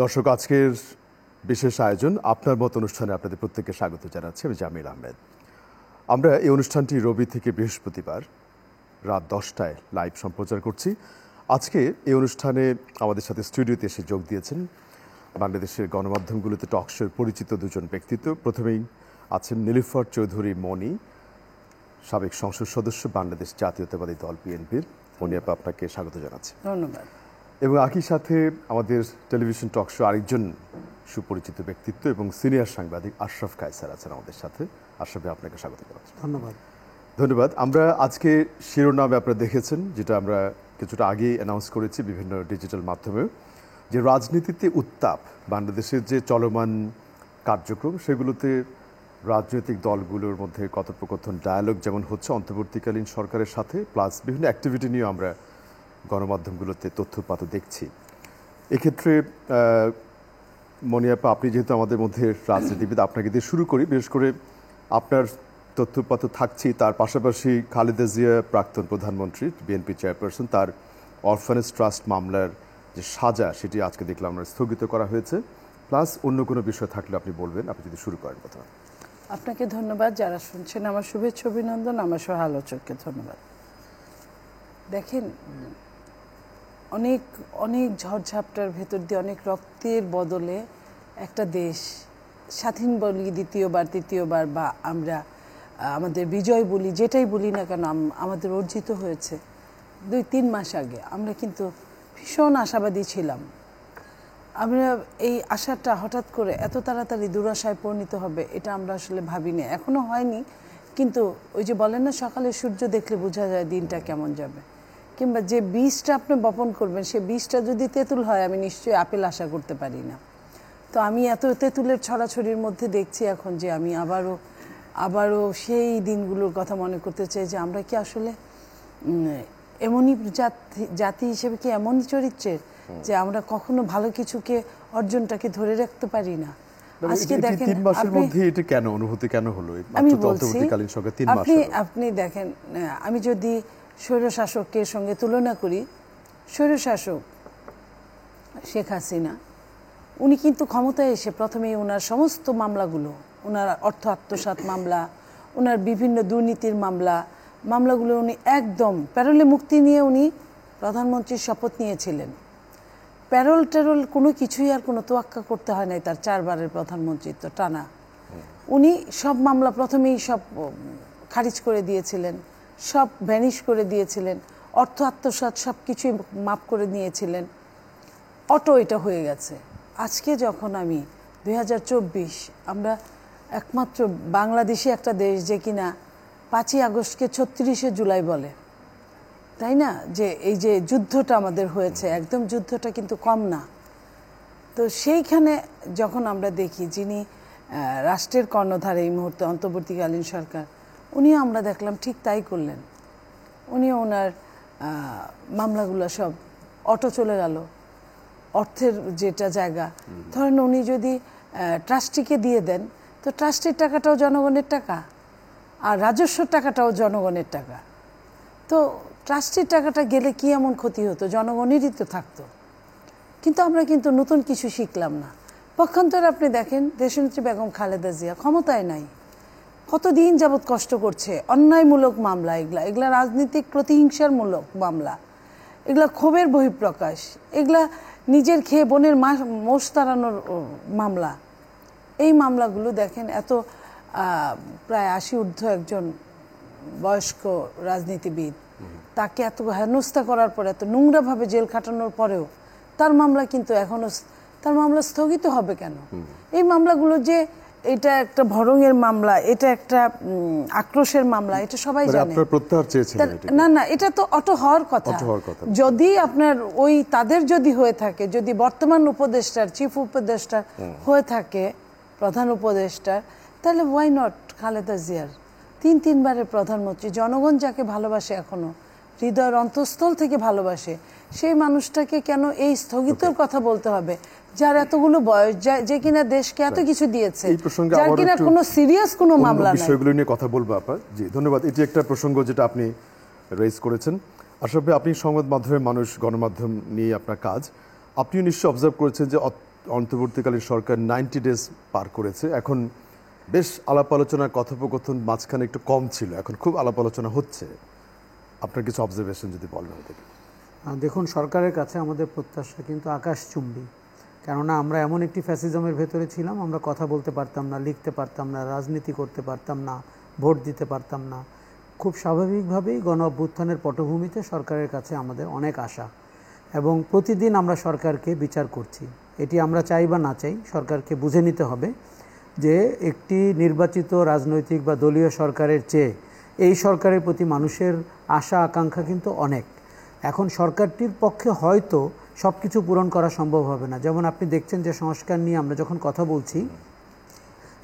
দর্শক, আজকের বিশেষ আয়োজন আপনার মত অনুষ্ঠানে আপনাদের প্রত্যেককে স্বাগত জানাচ্ছি। আমি জামিল আহমেদ। আমরা এই অনুষ্ঠানটি রবি থেকে বৃহস্পতিবার রাত 10টায় লাইভ সম্প্রচার করছি। আজকে এই অনুষ্ঠানে আমাদের সাথে স্টুডিওতে এসে যোগ দিয়েছেন বাংলাদেশের গণমাধ্যমগুলোতে টকশোর পরিচিত দুজন ব্যক্তিত্ব। প্রথমেই আছেন নীলুফার চৌধুরী মনি, সাবেক সংসদ সদস্য, বাংলাদেশ জাতীয়তাবাদী দল বিএনপির। মনি আপা, আপনাকে স্বাগত জানাচ্ছি। ধন্যবাদ। এবং একই সাথে আমাদের টেলিভিশন টকশো আরেকজন সুপরিচিত ব্যক্তিত্ব এবং সিনিয়র সাংবাদিক আশরাফ কায়সার আছেন আমাদের সাথে। আশরাফ ভাই, আপনাকে স্বাগত জানাচ্ছি। ধন্যবাদ। আমরা আজকে শিরোনামে আপনারা দেখেছেন, যেটা আমরা কিছুটা আগেই অ্যানাউন্স করেছি বিভিন্ন ডিজিটাল মাধ্যমে, যে রাজনীতিতে উত্তাপ, বাংলাদেশের যে চলমান কার্যক্রম সেগুলোতে রাজনৈতিক দলগুলোর মধ্যে কথোপকথন, ডায়ালগ যেমন হচ্ছে অন্তর্বর্তীকালীন সরকারের সাথে, প্লাস বিভিন্ন অ্যাক্টিভিটি নিয়েও আমরা গণমাধ্যমগুলোতে তথ্যপাত দেখছি। এক্ষেত্রে মনিয়াপা, আপনি যেহেতু আমাদের মধ্যে রাজনীতিবিদ, আপনাকে দিয়ে শুরু করি। বিশেষ করে আপনার তথ্যপাত থাকছি, তার পাশাপাশি খালেদা জিয়া প্রাক্তন প্রধানমন্ত্রী, বিএনপি চেয়ারপারসন, তার অরফানেজ ট্রাস্ট মামলার যে সাজা সেটি আজকে দেখলাম আমরা স্থগিত করা হয়েছে, প্লাস অন্য কোনো বিষয় থাকলে আপনি বলবেন। আপনি যদি শুরু করেন কথা। আপনাকে ধন্যবাদ। যারা শুনছেন আমার শুভেচ্ছা অভিনন্দন। আমার সহ আলোচককে ধন্যবাদ। দেখেন, অনেক অনেক ঝড়ঝাপটার ভেতর দিয়ে, অনেক রক্তের বদলে একটা দেশ স্বাধীন বলি দ্বিতীয়বার, তৃতীয়বার, বা আমরা আমাদের বিজয় বলি, যেটাই বলি না কেন, আমাদের অর্জিত হয়েছে 2-3 মাস আগে। আমরা কিন্তু ভীষণ আশাবাদী ছিলাম। আমরা এই আশাটা হঠাৎ করে এত তাড়াতাড়ি দুরাশায় পরিণত হবে, এটা আমরা আসলে ভাবিনি। এখনও হয়নি, কিন্তু ওই যে বলেন না, সকালে সূর্য দেখলে বোঝা যায় দিনটা কেমন যাবে। কিংবা যে বীজটা আপনি বপন করবেন, সে বীজটা যদি তেঁতুল হয়, আমি নিশ্চয়ই আপেল আশা করতে পারি না। তো আমি এত তেঁতুলের ছড়াছড়ির মধ্যে দেখছি এখন যে আমি আবারও সেই দিনগুলোর কথা মনে করতে চাই, যে আমরা কি আসলে এমনই জাতি হিসেবে কি এমনই চরিত্রের যে আমরা কখনো ভালো কিছুকে, অর্জনটাকে ধরে রাখতে পারি না। আজকে দেখেন 3 মাসের মধ্যে এটা কেন অনুভূতি কেন হলো? আমি বলছি, আপনি দেখেন, আমি যদি স্বৈরশাসকের সঙ্গে তুলনা করি, স্বৈরশাসক শেখ হাসিনা, উনি কিন্তু ক্ষমতায় এসে প্রথমেই ওনার সমস্ত মামলাগুলো, ওনার অর্থ আত্মসাৎ মামলা, ওনার বিভিন্ন দুর্নীতির মামলাগুলো উনি একদম প্যারোলে মুক্তি নিয়ে উনি প্রধানমন্ত্রীর শপথ নিয়েছিলেন। প্যারোল টেরোল কোনো কিছুই আর কোনো তোয়াক্কা করতে হয় নাই তার 4 বারের প্রধানমন্ত্রিত্ব টানা। উনি সব মামলা প্রথমেই সব খারিজ করে দিয়েছিলেন, সব ভ্যানিশ করে দিয়েছিলেন, অর্থ আত্মসাৎ সব কিছুই মাফ করে নিয়েছিলেন। এটা হয়ে গেছে। আজকে যখন আমি 2024, আমরা একমাত্র বাংলাদেশি একটা দেশ যে কিনা 5ই আগস্টকে 36শে জুলাই বলে, তাই না? যে এই যে যুদ্ধটা আমাদের হয়েছে, একদম যুদ্ধটা কিন্তু কম না। তো সেইখানে যখন আমরা দেখি, যিনি রাষ্ট্রের কর্ণধার এই মুহূর্তে অন্তর্বর্তীকালীন সরকার, উনিও আমরা দেখলাম ঠিক তাই করলেন। উনিও ওনার মামলাগুলো সব চলে গেল। অর্থের যেটা জায়গা, ধরেন উনি যদি ট্রাস্টিকে দিয়ে দেন, তো ট্রাস্টির টাকাটাও জনগণের টাকা, আর রাজস্ব টাকাটাও জনগণের টাকা। তো ট্রাস্টির টাকাটা গেলে কি এমন ক্ষতি হতো? জনগণেরই তো থাকতো। কিন্তু আমরা কিন্তু নতুন কিছু শিখলাম না। পক্ষান্তরে আপনি দেখেন, দেশনেত্রী বেগম খালেদা জিয়া ক্ষমতায় নাই, কতদিন যাবৎ কষ্ট করছে। অন্যায়মূলক মামলা, এগুলা রাজনৈতিক প্রতিহিংসার মূলক মামলা, এগুলা ক্ষোভের বহিঃপ্রকাশ, এগুলা নিজের খেয়ে বোনের মোষ তাড়ানোর মামলা। এই মামলাগুলো দেখেন, এত প্রায় 80 ঊর্ধ্ব একজন বয়স্ক রাজনীতিবিদ, তাকে এত হেনস্থা করার পরে, এত নোংরাভাবে জেল খাটানোর পরেও তার মামলা কিন্তু এখনো, তার মামলা স্থগিত হবে কেন? এই মামলাগুলো যে এটা একটা ভরঙের মামলা, এটা একটা আক্রোশের মামলা, এটা সবাই জানে। না, এটা তো হওয়ার কথা। যদি আপনার ওই তাদের যদি হয়ে থাকে, যদি বর্তমান উপদেষ্টার, চিফ উপদেষ্টা হয়ে থাকে, প্রধান উপদেষ্টার, তাহলে ওয়াই নট খালেদা জিয়ার? 3 বারের প্রধানমন্ত্রী, জনগণ যাকে ভালোবাসে, এখনো হৃদয়ের অন্তঃস্থল থেকে ভালোবাসে, সেই মানুষটাকে কেন এই স্থগিতর কথা বলতে হবে? যার এতগুলো বয়স, যে কিনা দেশকে এত কিছু দিয়েছে, যার কিনা কোনো সিরিয়াস কোনো মামলা নাই। বিষয়গুলো নিয়ে কথা বলবো আপা। জি, ধন্যবাদ। এটি একটা প্রসঙ্গ যেটা আপনি রেজ করেছেন। আশরাফ ভাই, আপনি সংবাদ মাধ্যমের মানুষ, গণমাধ্যম নিয়ে আপনার কাজ, আপনিও নিশ্চয়ই অবজার্ভ করেছেন যে অন্তর্বর্তীকালীন সরকার 90 ডেজ পার করেছে। এখন বেশ আলাপ আলোচনা, কথোপকথন মাঝখানে একটু কম ছিল, এখন খুব আলাপ আলোচনা হচ্ছে। আপনার কিছু অবজারভেশন যদি বলেন আমাদেরকে। দেখুন, সরকারের কাছে আমাদের প্রত্যাশা কিন্তু আকাশচুম্বী। কেননা আমরা এমন একটি ফ্যাসিজমের ভেতরে ছিলাম, আমরা কথা বলতে পারতাম না, লিখতে পারতাম না, রাজনীতি করতে পারতাম না, ভোট দিতে পারতাম না। খুব স্বাভাবিকভাবেই গণ অভ্যুত্থানের পটভূমিতে সরকারের কাছে আমাদের অনেক আশা, এবং প্রতিদিন আমরা সরকারকে বিচার করছি। এটি আমরা চাই বা না চাই, সরকারকে বুঝে নিতে হবে যে একটি নির্বাচিত রাজনৈতিক বা দলীয় সরকারের চেয়ে এই সরকারের প্রতি মানুষের আশা আকাঙ্ক্ষা কিন্তু অনেক। এখন সরকারটির পক্ষে হয়তো সব কিছু পূরণ করা সম্ভব হবে না। যেমন আপনি দেখছেন যে সংস্কার নিয়ে আমরা যখন কথা বলছি,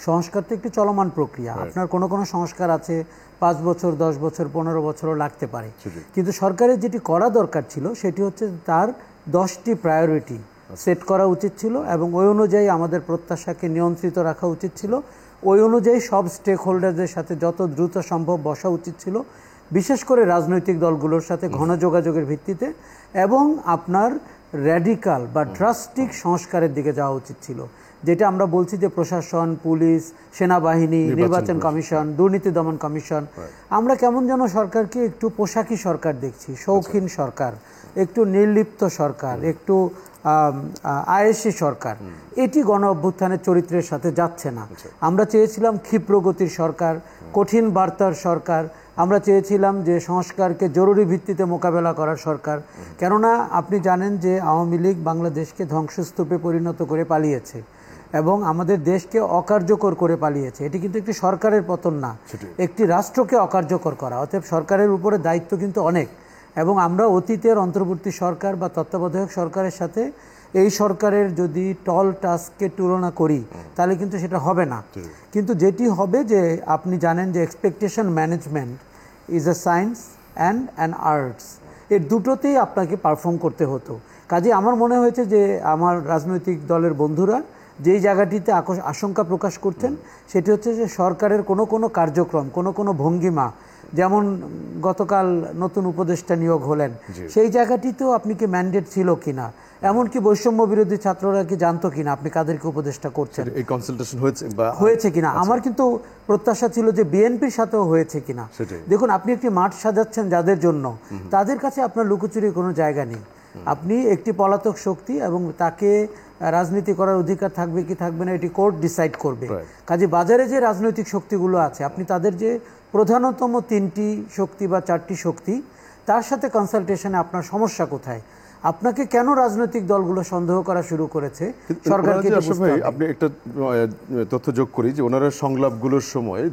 সংস্কার তো একটি চলমান প্রক্রিয়া। আপনার কোনো কোনো সংস্কার আছে 5 বছর, 10 বছর, 15 বছরও লাগতে পারে। কিন্তু সরকারের যেটি করা দরকার ছিল সেটি হচ্ছে তার 10টি প্রায়োরিটি সেট করা উচিত ছিল, এবং ওই অনুযায়ী আমাদের প্রত্যাশাকে নিয়ন্ত্রিত রাখা উচিত ছিল। ওই অনুযায়ী সব স্টেক হোল্ডারদের সাথে যত দ্রুত সম্ভব বসা উচিত ছিল, বিশেষ করে রাজনৈতিক দলগুলোর সাথে ঘন যোগাযোগের ভিত্তিতে, এবং আপনার র্যাডিক্যাল বা ড্রাস্টিক সংস্কারের দিকে যাওয়া উচিত ছিল। যেটা আমরা বলছি যে প্রশাসন, পুলিশ, সেনাবাহিনী, নির্বাচন কমিশন, দুর্নীতি দমন কমিশন, আমরা কেমন যেন সরকারকে একটু পোশাকি সরকার দেখছি, শৌখিন সরকার, একটু নির্লিপ্ত সরকার, একটু আয়েসি সরকার। এটি গণ অভ্যুত্থানের চরিত্রের সাথে যাচ্ছে না। আমরা চেয়েছিলাম ক্ষিপ্রগতির সরকার, কঠিন বার্তার সরকার। আমরা চেয়েছিলাম যে সংস্কারকে জরুরি ভিত্তিতে মোকাবেলা করার সরকার। কেননা আপনি জানেন যে আওয়ামী লীগ বাংলাদেশকে ধ্বংসস্তূপে পরিণত করে পালিয়েছে এবং আমাদের দেশকে অকার্যকর করে পালিয়েছে। এটি কিন্তু একটি সরকারের পতন না, একটি রাষ্ট্রকে অকার্যকর করা। অতএব সরকারের উপরে দায়িত্ব কিন্তু অনেক, এবং আমরা অতীতের অন্তর্বর্তী সরকার বা তত্ত্বাবধায়ক সরকারের সাথে এই সরকারের যদি টল টাস্ককে তুলনা করি তাহলে কিন্তু সেটা হবে না। কিন্তু যেটি হবে যে আপনি জানেন যে expectation management is a science and an arts. এর দুটোতেই আপনাকে পারফর্ম করতে হতো। কাজে আমার মনে হয়েছে যে আমার রাজনৈতিক দলের বন্ধুরা যেই জায়গাটিতে আশঙ্কা প্রকাশ করছেন সেটি হচ্ছে যে সরকারের কোনো কোনো কার্যক্রম, কোনো কোনো ভঙ্গিমা, যেমন গতকাল নতুন উপদেষ্টা নিয়োগ হলেন, সেই জায়গাটিতেও আপনি কি ম্যান্ডেট ছিল কিনা, এমনকি বৈষম্য বিরোধী ছাত্ররা কি জানতো কিনা আপনি কাদেরকে উপদেষ্টা করছেন, এই কনসালটেশন হয়েছে কিনা। আমার কিন্তু প্রত্যাশা ছিল যে বিএনপির সাথেও হয়েছে কিনা। দেখুন, আপনি একটি মাঠ সাজাচ্ছেন যাদের জন্য, তাদের কাছে আপনার লুকোচুরির কোনো জায়গা নেই। আপনি একটি পলাতক শক্তি এবং তাকে রাজনীতি করার অধিকার থাকবে কি থাকবে না এটি কোর্ট ডিসাইড করবে। কাজে বাজারে যে রাজনৈতিক শক্তিগুলো আছে, আপনি তাদের যে প্রধানতম 3টি শক্তি বা 4টি শক্তি, তার সাথে কনসালটেশনে আপনার সমস্যা কোথায়, আপনাকে কেন রাজনৈতিক দলগুলো সন্দেহ করা শুরু করেছে সরকারকে। আপনি একটা তথ্য যোগ করি যে ওনারা সংলাপগুলোর সময়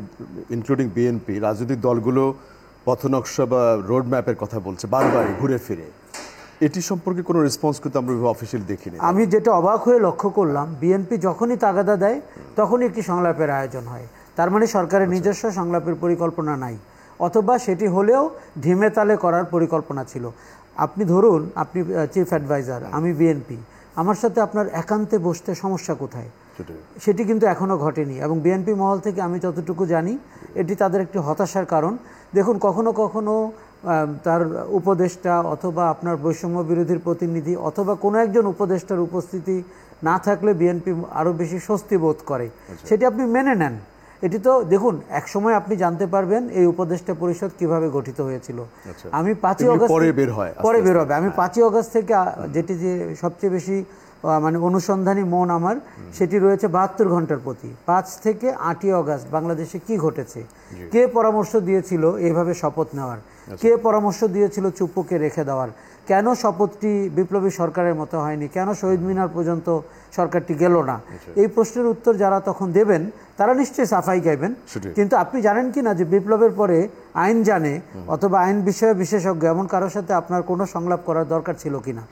ইনক্লুডিং বিএনপি রাজনৈতিক দলগুলো পথনকশা বা রোড ম্যাপের কথা বলছে বারবারই ঘুরে ফিরে। এটি সম্পর্কে কোনো রেসপন্স কিন্তু আমরা অফিসিয়ালি দেখিনি। আমি যেটা অবাক হয়ে লক্ষ্য করলাম, বিএনপি যখনই তাগাদা দেয় তখনই একটি সংলাপের আয়োজন হয়। তার মানে সরকারের নিজস্ব সংলাপের পরিকল্পনা নাই, অথবা সেটি হলেও ঢিমে তালে করার পরিকল্পনা ছিল। আপনি ধরুন, আপনি চিফ অ্যাডভাইজার, আমি বিএনপি, আমার সাথে আপনার একান্তে বসতে সমস্যা কোথায়, সেটি কিন্তু এখনও ঘটেনি। এবং বিএনপি মহল থেকে আমি যতটুকু জানি এটি তাদের একটি হতাশার কারণ। দেখুন, কখনো কখনো তার উপদেষ্টা অথবা আপনার বৈষম্য বিরোধীর প্রতিনিধি অথবা কোনো একজন উপদেষ্টার উপস্থিতি না থাকলে বিএনপি আরও বেশি স্বস্তি বোধ করে, সেটি আপনি মেনে নেন। এটি তো দেখুন, একসময় আপনি জানতে পারবেন এই উপদেষ্টা পরিষদ কিভাবে গঠিত হয়েছিল। আমি 5ই আগস্ট পরে বের হবে। আমি 5ই আগস্ট থেকে যেটি যে সবচেয়ে বেশি মানে অনুসন্ধানী মন আমার, সেটি রয়েছে 72 ঘন্টার প্রতি। 5 থেকে 8ই আগস্ট বাংলাদেশে কি ঘটেছে, কে পরামর্শ দিয়েছিল এইভাবে শপথ নেওয়ার, কে পরামর্শ দিয়েছিল চুপ্পুকে রেখে দেওয়ার, কেন শপথটি বিপ্লবী সরকারের মতো হয়নি, কেন শহীদ মিনার পর্যন্ত সরকারটি গেল না, এই প্রশ্নের উত্তর যারা তখন দেবেন তারা নিশ্চয়ই সাফাই গাইবেন। কিন্তু আপনি জানেন কি না যে বিপ্লবের পরে আইন জানে অথবা আইন বিষয়ে বিশেষজ্ঞ এমন কারোর সাথে আপনার কোনো সংলাপ করার দরকার ছিল কিনা?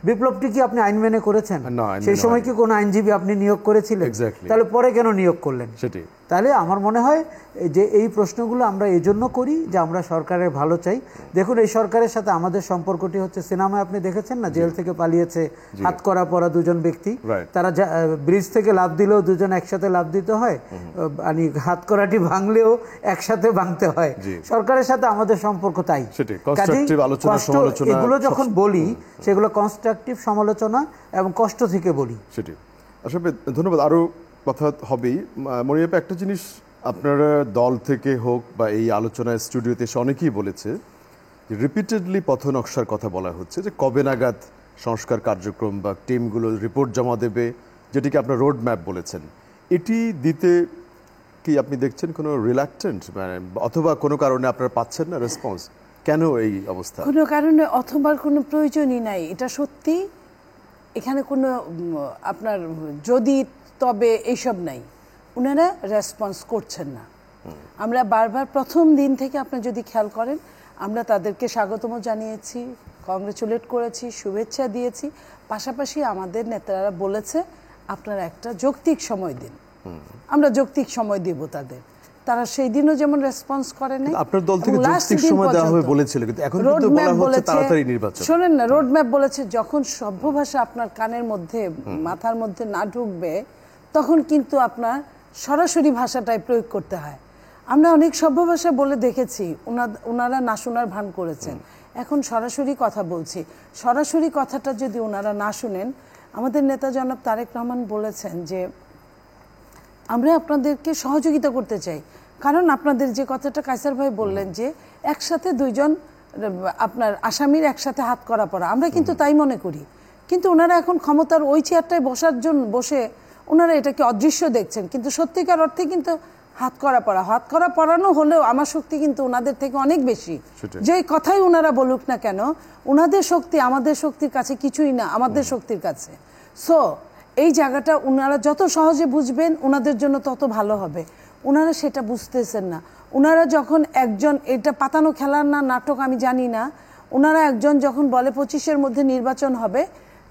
বিপ্লবটি কি আপনি আইন মেনে করেছেন? সেই সময় কি কোনো আইনজীবী আপনি নিয়োগ করেছিলেন? তাহলে পরে কেন নিয়োগ করলেন? তাহলে আমার মনে হয় যে এই প্রশ্নগুলো আমরা এই জন্য করি যে আমরা সরকারের ভালো চাই। দেখুন, এই সরকারের সাথে আমাদের সম্পর্কটি হচ্ছে, সিনেমায় আপনি দেখেছেন না, জেল থেকে পালিয়েছে হাতকড়া পরা দুজন ব্যক্তি, তারা ব্রিজ থেকে লাফ দিলেও দুজন একসাথে লাফ দিতে হয়, মানে হাতকড়াটি ভাঙলেও একসাথে ভাঙতে হয়। সরকারের সাথে আমাদের সম্পর্ক তাই। এগুলো যখন বলি সেগুলো কনস্ট্রাকটিভ সমালোচনা এবং কষ্ট থেকে বলি। আসলে ধন্যবাদ, আরও কথা হবেই। মনিয়াপা, একটা জিনিস আপনারা দল থেকে হোক বা এই আলোচনায় স্টুডিওতে এসে অনেকেই বলেছে যে রিপিটেডলি পথ নকশার কথা বলা হচ্ছে, যে কবে নাগাদ সংস্কার কার্যক্রম বা টিমগুলো রিপোর্ট জমা দেবে, যেটিকে আপনার রোড ম্যাপ বলেছেন। এটি দিতে কি আপনি দেখছেন কোনো রিল্যাক্টেন্ট, মানে অথবা কোনো কারণে আপনারা পাচ্ছেন না রেসপন্স? কেন এই অবস্থা? কোনো কারণে অথবা কোনো প্রয়োজনই নাই, এটা সত্যি। এখানে কোনো আপনার যদি তবে এইসব নাই, ওনারা রেসপন্স করছেন না। আমরা বারবার প্রথম দিন থেকে আপনি যদি খেয়াল করেন, আমরা তাদেরকে স্বাগতম জানিয়েছি, কংগ্রেচুলেট করেছি, শুভেচ্ছা দিয়েছি। পাশাপাশি আমাদের নেতারা বলেছে আপনারা একটা যৌক্তিক সময় দিন, আমরা যৌক্তিক সময় দিব তাদের। তারা সেই দিনও যেমন রেসপন্স করে নাই। আপনার দল থেকে যৌক্তিক সময় দেওয়া হবে বলেছিল, কিন্তু এখন কিন্তু বলা হচ্ছে তাড়াতাড়ি নির্বাচন। শোনেন না, রোড ম্যাপ বলেছে যখন সভ্য ভাষা আপনার কানের মধ্যে মাথার মধ্যে না ঢুকবে, তখন কিন্তু আপনার সরাসরি ভাষাটাই প্রয়োগ করতে হয়। আমরা অনেক সভ্য ভাষা বলে দেখেছি, ওনারা না শোনার ভান করেছেন। এখন সরাসরি কথা বলছি, সরাসরি কথাটা যদি ওনারা না শুনেন, আমাদের নেতা জনাব তারেক রহমান বলেছেন যে আমরা আপনাদেরকে সহযোগিতা করতে চাই। কারণ আপনাদের যে কথাটা কায়সার ভাই বললেন যে একসাথে দুইজন আপনার আসামির একসাথে হাত করা পড়া, আমরা কিন্তু তাই মনে করি। কিন্তু ওনারা এখন ক্ষমতার ওই চেয়ারটায় বসার জন্য বসে ওনারা এটাকে অদৃশ্য দেখছেন, কিন্তু সত্যিকার অর্থে কিন্তু হাত করা পড়ানো হলেও আমার শক্তি কিন্তু ওনাদের থেকে অনেক বেশি। যে কথাই ওনারা বলুক না কেন, ওনাদের শক্তি আমাদের শক্তির কাছে কিছুই না, আমাদের শক্তির কাছে। সো এই জায়গাটা ওনারা যত সহজে বুঝবেন ওনাদের জন্য তত ভালো হবে। ওনারা সেটা বুঝতেছেন না। ওনারা যখন একজন, এটা পাতানো খেলার না নাটক আমি জানি না, ওনারা একজন যখন বলে 25-এর মধ্যে নির্বাচন হবে,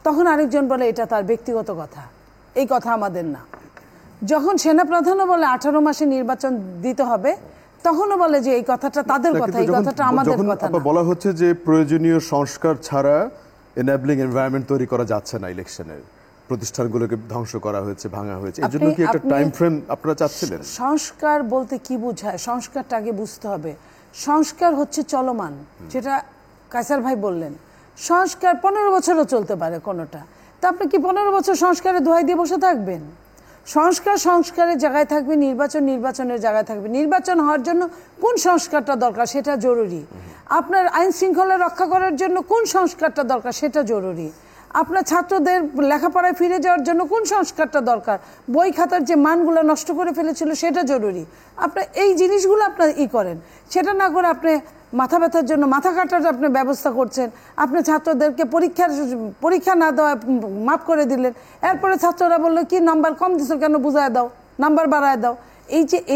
তখন আরেকজন বলে এটা তার ব্যক্তিগত কথা, এই কথা আমাদের না। যখন সেনাপ্রধানও বলে 18 মাসে নির্বাচন দিতে হবে, তখনও বলে যে এই কথাটা তাদের কথা, এই কথাটা আমাদের কথা না। বলা হচ্ছে যে প্রয়োজনীয় সংস্কার ছাড়া এনাবলিং এনভায়রনমেন্ট তৈরি করা যাচ্ছে না, ইলেকশনের প্রতিষ্ঠানগুলোকে ধ্বংস করা হয়েছে, ভাঙা হয়েছে। এর জন্য কি একটা টাইম ফ্রেম আপনারা চাচ্ছিলেন? সংস্কার বলতে কি বোঝায়, সংস্কারটা আগে বুঝতে হবে। সংস্কার হচ্ছে চলমান, যেটা কায়সার ভাই বললেন। সংস্কার 15 বছরও চলতে পারে কোনোটা। তা আপনি কি 15 বছর সংস্কারে দোহাই দিয়ে বসে থাকবেন? সংস্কারের জায়গায় থাকবে, নির্বাচনের জায়গায় থাকবে। নির্বাচন হওয়ার জন্য কোন সংস্কারটা দরকার সেটা জরুরি। আপনার আইন শৃঙ্খলা রক্ষা করার জন্য কোন সংস্কারটা দরকার সেটা জরুরি। আপনার ছাত্রদের লেখাপড়ায় ফিরে যাওয়ার জন্য কোন সংস্কারটা দরকার, বই খাতার যে মানগুলো নষ্ট করে ফেলেছিল সেটা জরুরি। আপনার এই জিনিসগুলো আপনার করেন, সেটা না করে আপনি মাথা ব্যথার জন্য মাথা কাটার আপনি ব্যবস্থা করছেন। আপনি ছাত্রদেরকে পরীক্ষা না দেওয়া মাফ করে দিলেন। এরপরে ছাত্ররা বললো কি নাম্বার কম দিছো কেন, বুঝায় দাও, নাম্বার বাড়ায় দাও।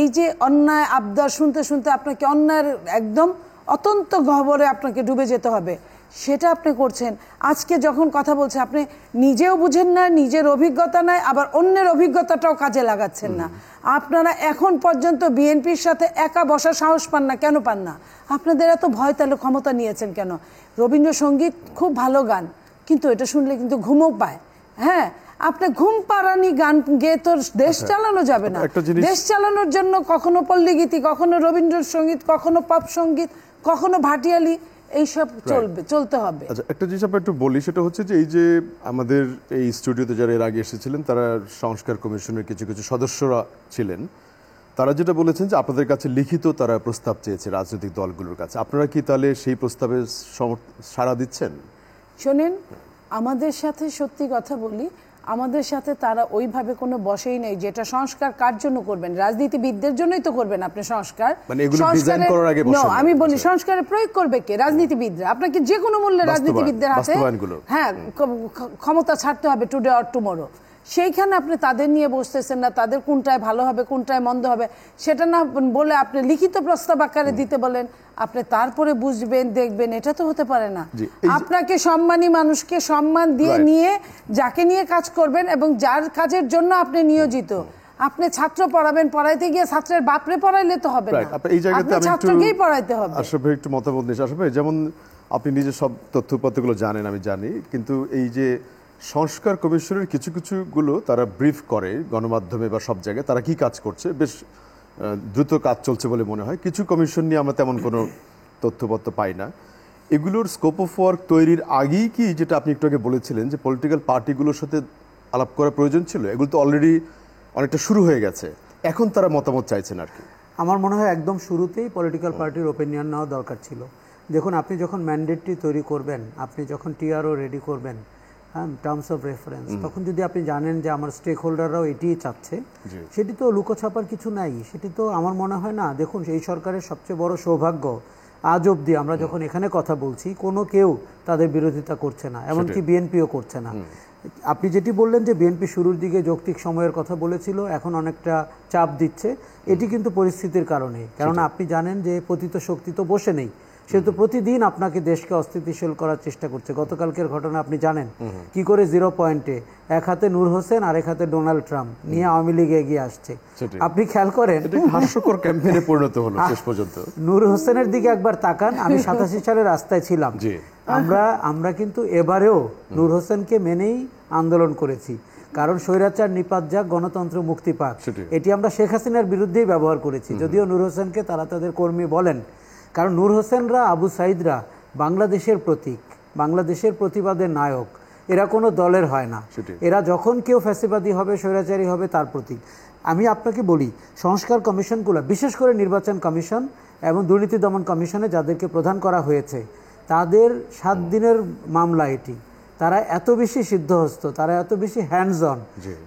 এই যে অন্যায় আবদার শুনতে শুনতে আপনাকে অন্যায়ের একদম অত্যন্ত গহ্বরে আপনাকে ডুবে যেতে হবে, সেটা আপনি করছেন। আজকে যখন কথা বলছে আপনি নিজেও বুঝেন না, নিজের অভিজ্ঞতা নাই, আবার অন্যের অভিজ্ঞতাটাও কাজে লাগাচ্ছেন না। আপনারা এখন পর্যন্ত বিএনপির সাথে একা বসার সাহস পান না, কেন পান না? আপনাদের এত ভয় তাহলে ক্ষমতা নিয়েছেন কেন? রবীন্দ্রসঙ্গীত খুব ভালো গান, কিন্তু এটা শুনলে কিন্তু ঘুমও পায়। হ্যাঁ, আপনি ঘুম পাড়ানি গান গেয়ে তো দেশ চালানো যাবে না। দেশ চালানোর জন্য কখনো পল্লীগীতি, কখনো রবীন্দ্রসঙ্গীত, কখনো পপ সঙ্গীত, কখনো ভাটিয়ালি, এইসব চলতে হবে। আচ্ছা, একটা জিনিস আমরা একটু বলি, সেটা হচ্ছে যে এই যে আমাদের এই স্টুডিওতে যারা এর আগে এসেছিলেন, তারা সংস্কার কমিশনের কিছু কিছু সদস্যরা ছিলেন, তারা যেটা বলেছেন যে আপনাদের কাছে লিখিত তারা প্রস্তাব চেয়েছে রাজনৈতিক দলগুলোর কাছে। আপনারা কি তাহলে সেই প্রস্তাবে সাড়া দিচ্ছেন? শোনেন, আমাদের সাথে সত্যি কথা বলি, আমাদের সাথে তারা ওইভাবে কোনো বসেই নেই যেটা সংস্কার কার জন্য করবেন। রাজনীতিবিদদের জন্যই তো করবেন আপনি সংস্কার। আমি বলি সংস্কারের প্রয়োগ করবে কে? রাজনীতিবিদরা। আপনাকে যে কোনো মূল্যে রাজনীতিবিদদের হাতে হ্যাঁ ক্ষমতা ছাড়তে হবে, টুডে অর টুমরো। সেইখানে আপনি তাদের নিয়ে বসতেছেন না, তাদের কোনটায় ভালো হবে কোনটায় মন্দ হবে সেটা না বলে আপনি লিখিত প্রস্তাব আকারে দিতে বলেন, আপনি তারপরে বুঝবেন দেখবেন, এটা তো হতে পারে না। আপনাকে সম্মানী মানুষকে সম্মান দিয়ে নিয়ে যাকে নিয়ে কাজ করবেন এবং যার কাজের জন্য আপনি নিয়োজিত, আপনি ছাত্র পড়াবেন, পড়াইতে গিয়ে ছাত্রের বাপরে পড়াইলে তো হবে না, আপনি ছাত্রকেই পড়াইতে হবে। আসলে একটু মতামত নিয়ে আসবে, যেমন আপনি নিজে সব তথ্যপত্রগুলো জানেন, আমি জানি, কিন্তু এই যে সংস্কার কমিশনের কিছু কিছুগুলো তারা ব্রিফ করে গণমাধ্যমে বা সব জায়গায়, তারা কি কাজ করছে, বেশ দ্রুত কাজ চলছে বলে মনে হয়। কিছু কমিশন নিয়ে আমরা তেমন কোনো তথ্যপত্র পাই না। এগুলোর স্কোপ অফ ওয়ার্ক তৈরির আগেই কি, যেটা আপনি একটু আগে বলেছিলেন যে পলিটিক্যাল পার্টিগুলোর সাথে আলাপ করা প্রয়োজন ছিল? এগুলো তো অলরেডি অনেকটা শুরু হয়ে গেছে, এখন তারা মতামত চাইছেন আর কি। আমার মনে হয় একদম শুরুতেই পলিটিক্যাল পার্টির ওপিনিয়ন নেওয়া দরকার ছিল। দেখুন, আপনি যখন ম্যান্ডেটটি তৈরি করবেন, আপনি যখন টিআরও রেডি করবেন, হ্যাঁ, টার্মস অফ রেফারেন্স, তখন যদি আপনি জানেন যে আমার স্টেক হোল্ডাররাও এটিই চাচ্ছে, সেটি তো লুকোছাপার কিছু নাই। সেটি তো আমার মনে হয় না। দেখুন, এই সরকারের সবচেয়ে বড় সৌভাগ্য, আজ অবধি আমরা যখন এখানে কথা বলছি কোনো কেউ তাদের বিরোধিতা করছে না, এমনকি বিএনপিও করছে না। আপনি যেটি বললেন যে বিএনপি শুরুর দিকে যৌক্তিক সময়ের কথা বলেছিল, এখন অনেকটা চাপ দিচ্ছে, এটি কিন্তু পরিস্থিতির কারণে। কেননা আপনি জানেন যে পতিত শক্তি তো বসে নেই, সে তো প্রতিদিন আপনাকে দেশকে অস্থিতিশীল করার চেষ্টা করছে। গতকালকের ঘটনা আপনি জানেন কি করে 0 পয়েন্টে এক হাতে নূর হোসেন আর এক হাতে ডোনাল্ড ট্রাম্প নিয়ে আওয়ামী লীগ এগিয়ে আসছে। আপনি খেয়াল করেন, হাস্যকর ক্যাম্পেইনে পরিণত হলো শেষ পর্যন্ত। নূর হোসেনের দিকে একবার তাকান, আমি 87 সালে রাস্তায় ছিলাম, আমরা কিন্তু এবারেও নূর হোসেনকে মেনেই আন্দোলন করেছি, কারণ স্বৈরাচার নিপাত যাক, গণতন্ত্র মুক্তি পাক, এটি আমরা শেখ হাসিনার বিরুদ্ধেই ব্যবহার করেছি। যদিও নূর হোসেনকে তারা তাদের কর্মী বলেন, কারণ নূর হোসেনরা, আবু সাইদরা বাংলাদেশের প্রতীক, বাংলাদেশের প্রতিবাদের নায়ক, এরা কোনো দলের হয় না। এরা যখন কেউ ফ্যাসিবাদী হবে, স্বৈরাচারী হবে, তার প্রতীক। আমি আপনাকে বলি, সংস্কার কমিশনগুলো, বিশেষ করে নির্বাচন কমিশন এবং দুর্নীতি দমন কমিশনে যাদেরকে প্রধান করা হয়েছে, তাদের 7 দিনের মামলা এটি। তারা এত বেশি সিদ্ধহস্ত, তারা এত বেশি হ্যান্ডস অন,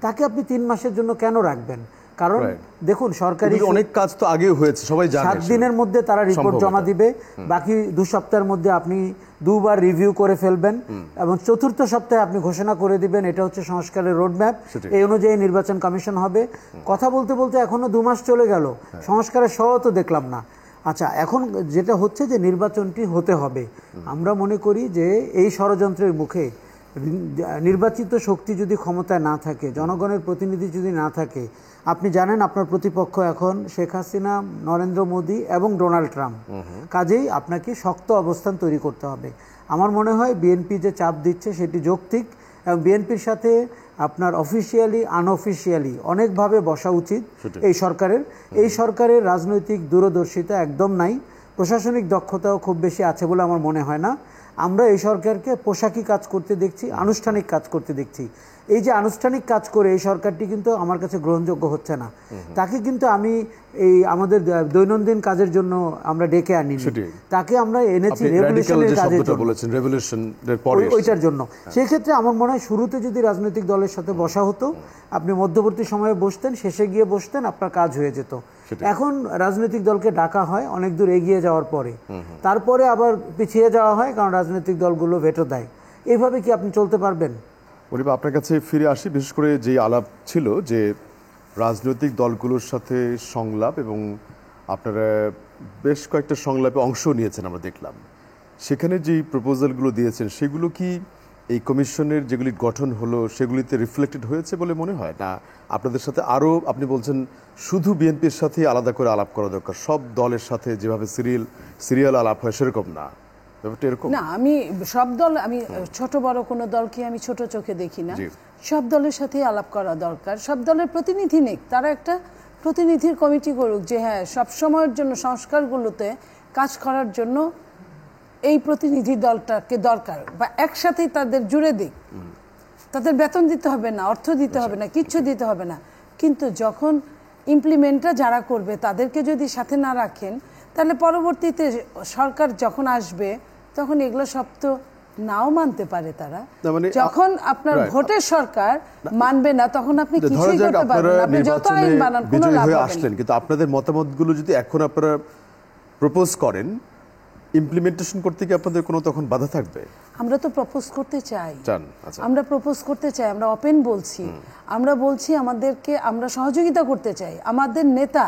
তাকে আপনি 3 মাসের জন্য কেন রাখবেন? কারণ দেখুন, সরকারি অনেক কাজ তো আগেও হয়েছে, সবাই জানে। 7 দিনের মধ্যে তারা রিপোর্ট জমা দিবে, বাকি 2 সপ্তাহের মধ্যে আপনি 2 বার রিভিউ করে ফেলবেন এবং 4র্থ সপ্তাহে আপনি ঘোষণা করে দিবেন এটা হচ্ছে সংস্কারের রোডম্যাপ, এই অনুযায়ী নির্বাচন কমিশন হবে। কথা বলতে বলতে এখনো 2 মাস চলে গেল, সংস্কারের সহ তো দেখলাম না। আচ্ছা, এখন যেটা হচ্ছে যে নির্বাচনটি হতে হবে। আমরা মনে করি যে এই ষড়যন্ত্রের মুখে নির্বাচিত শক্তি যদি ক্ষমতায় না থাকে, জনগণের প্রতিনিধি যদি না থাকে, আপনি জানেন আপনার প্রতিপক্ষ এখন শেখ হাসিনা, নরেন্দ্র মোদী এবং ডোনাল্ড ট্রাম্প, কাজেই আপনাকে শক্ত অবস্থান তৈরি করতে হবে। আমার মনে হয় বিএনপি যে চাপ দিচ্ছে সেটি যৌক্তিক, এবং বিএনপির সাথে আপনার অফিসিয়ালি আনঅফিসিয়ালি অনেকভাবে বসা উচিত এই সরকারের রাজনৈতিক দূরদর্শিতা একদম নাই, প্রশাসনিক দক্ষতাও খুব বেশি আছে বলে আমার মনে হয় না। আমরা এই সরকারকে পোশাকি কাজ করতে দেখছি, আনুষ্ঠানিক কাজ করতে দেখছি। এই যে আনুষ্ঠানিক কাজ করে এই সরকারটি কিন্তু আমার কাছে গ্রহণযোগ্য হচ্ছে না। তাকে কিন্তু আমি এই আমাদের দৈনন্দিন কাজের জন্য আমরা ডেকে আনি, তাকে আমরা এনেছি রেভলিউশনের কাজের জন্য, ওইটার জন্য। সেই ক্ষেত্রে আমার মনে হয় শুরুতে যদি রাজনৈতিক দলের সাথে বসা হতো, আপনি মধ্যবর্তী সময়ে বসতেন, শেষে গিয়ে বসতেন, আপনার কাজ হয়ে যেত। এখন রাজনৈতিক দলকে ডাকা হয় অনেক দূর এগিয়ে যাওয়ার পরে, তারপরে আবার পিছিয়ে যাওয়া হয়, কারণ রাজনৈতিক দলগুলো ভেটো দেয়। এইভাবে কি আপনি চলতে পারবেন? মনিবা, আপনার কাছে ফিরে আসি। বিশেষ করে যে আলাপ ছিল যে রাজনৈতিক দলগুলোর সাথে সংলাপ, এবং আপনারা বেশ কয়েকটা সংলাপে অংশ নিয়েছেন আমরা দেখলাম, সেখানে যে প্রপোজালগুলো দিয়েছেন সেগুলো কি এই কমিশনের যেগুলি গঠন হলো সেগুলিতে রিফ্লেক্টেড হয়েছে বলে মনে হয় না? আপনাদের সাথে আরও, আপনি বলছেন শুধু বিএনপির সাথে আলাদা করে আলাপ করা দরকার, সব দলের সাথে যেভাবে সিরিয়াল আলাপ হয় সেরকম না, না। আমি সব দল, আমি ছোট বড় কোনো দলকে আমি ছোট চোখে দেখি না। সব দলের সাথে আলাপ করা দরকার, সব দলের প্রতিনিধি নেই, তারা একটা প্রতিনিধির কমিটি করুক যে হ্যাঁ সব সময়ের জন্য সংস্কারগুলোতে কাজ করার জন্য এই প্রতিনিধি দলটাকে দরকার, বা একসাথেই তাদের জুড়ে দিক। তাদের বেতন দিতে হবে না, অর্থ দিতে হবে না, কিচ্ছু দিতে হবে না, কিন্তু যখন ইমপ্লিমেন্টটা যারা করবে তাদেরকে যদি সাথে না রাখেন, তাহলে পরবর্তীতে সরকার যখন আসবে তখন এগুলো সব তো নাও মানতে পারে তারা। যখন আপনার ভোটের সরকার মানবে না, তখন আপনি কিছুই করতে পারবেন না, আপনি যত আইন বানান কোনো লাভ হবে না। কিন্তু আপনাদের মতামতগুলো যদি এখন আপনারা প্রপোজ করেন, ইমপ্লিমেন্টেশন করতে কি আপনাদের কোনো তখন বাধা থাকবে? আমরা তো প্রপোজ করতে চাই, আমরা প্রপোজ করতে চাই, আমরা ওপেন বলছি, আমরা বলছি আমাদেরকে, আমরা সহযোগিতা করতে চাই। আমাদের নেতা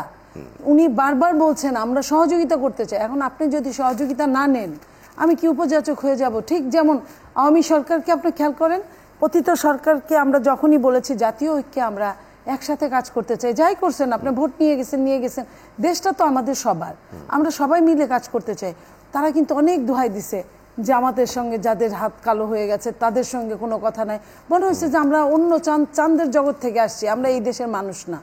উনি বারবার বলছেন আমরা সহযোগিতা করতে চাই। এখন আপনি যদি সহযোগিতা না নেন, আমি কি উপযাচক হয়ে যাব? ঠিক যেমন আওয়ামী সরকারকে আপনি খেয়াল করেন, পতিত সরকারকে আমরা যখনই বলেছি জাতীয় ঐক্যে আমরা একসাথে কাজ করতে চাই, যাই করছেন আপনি, ভোট নিয়ে গেছেন, দেশটা তো আমাদের সবার, আমরা সবাই মিলে কাজ করতে চাই। তারা কিন্তু অনেক দোহাই দিছে যে আমাদের সঙ্গে যাদের হাত কালো হয়ে গেছে তাদের সঙ্গে কোনো কথা নাই, মনে হয়েছে যে আমরা অন্য চাঁদের জগৎ থেকে আসছি, আমরা এই দেশের মানুষ না।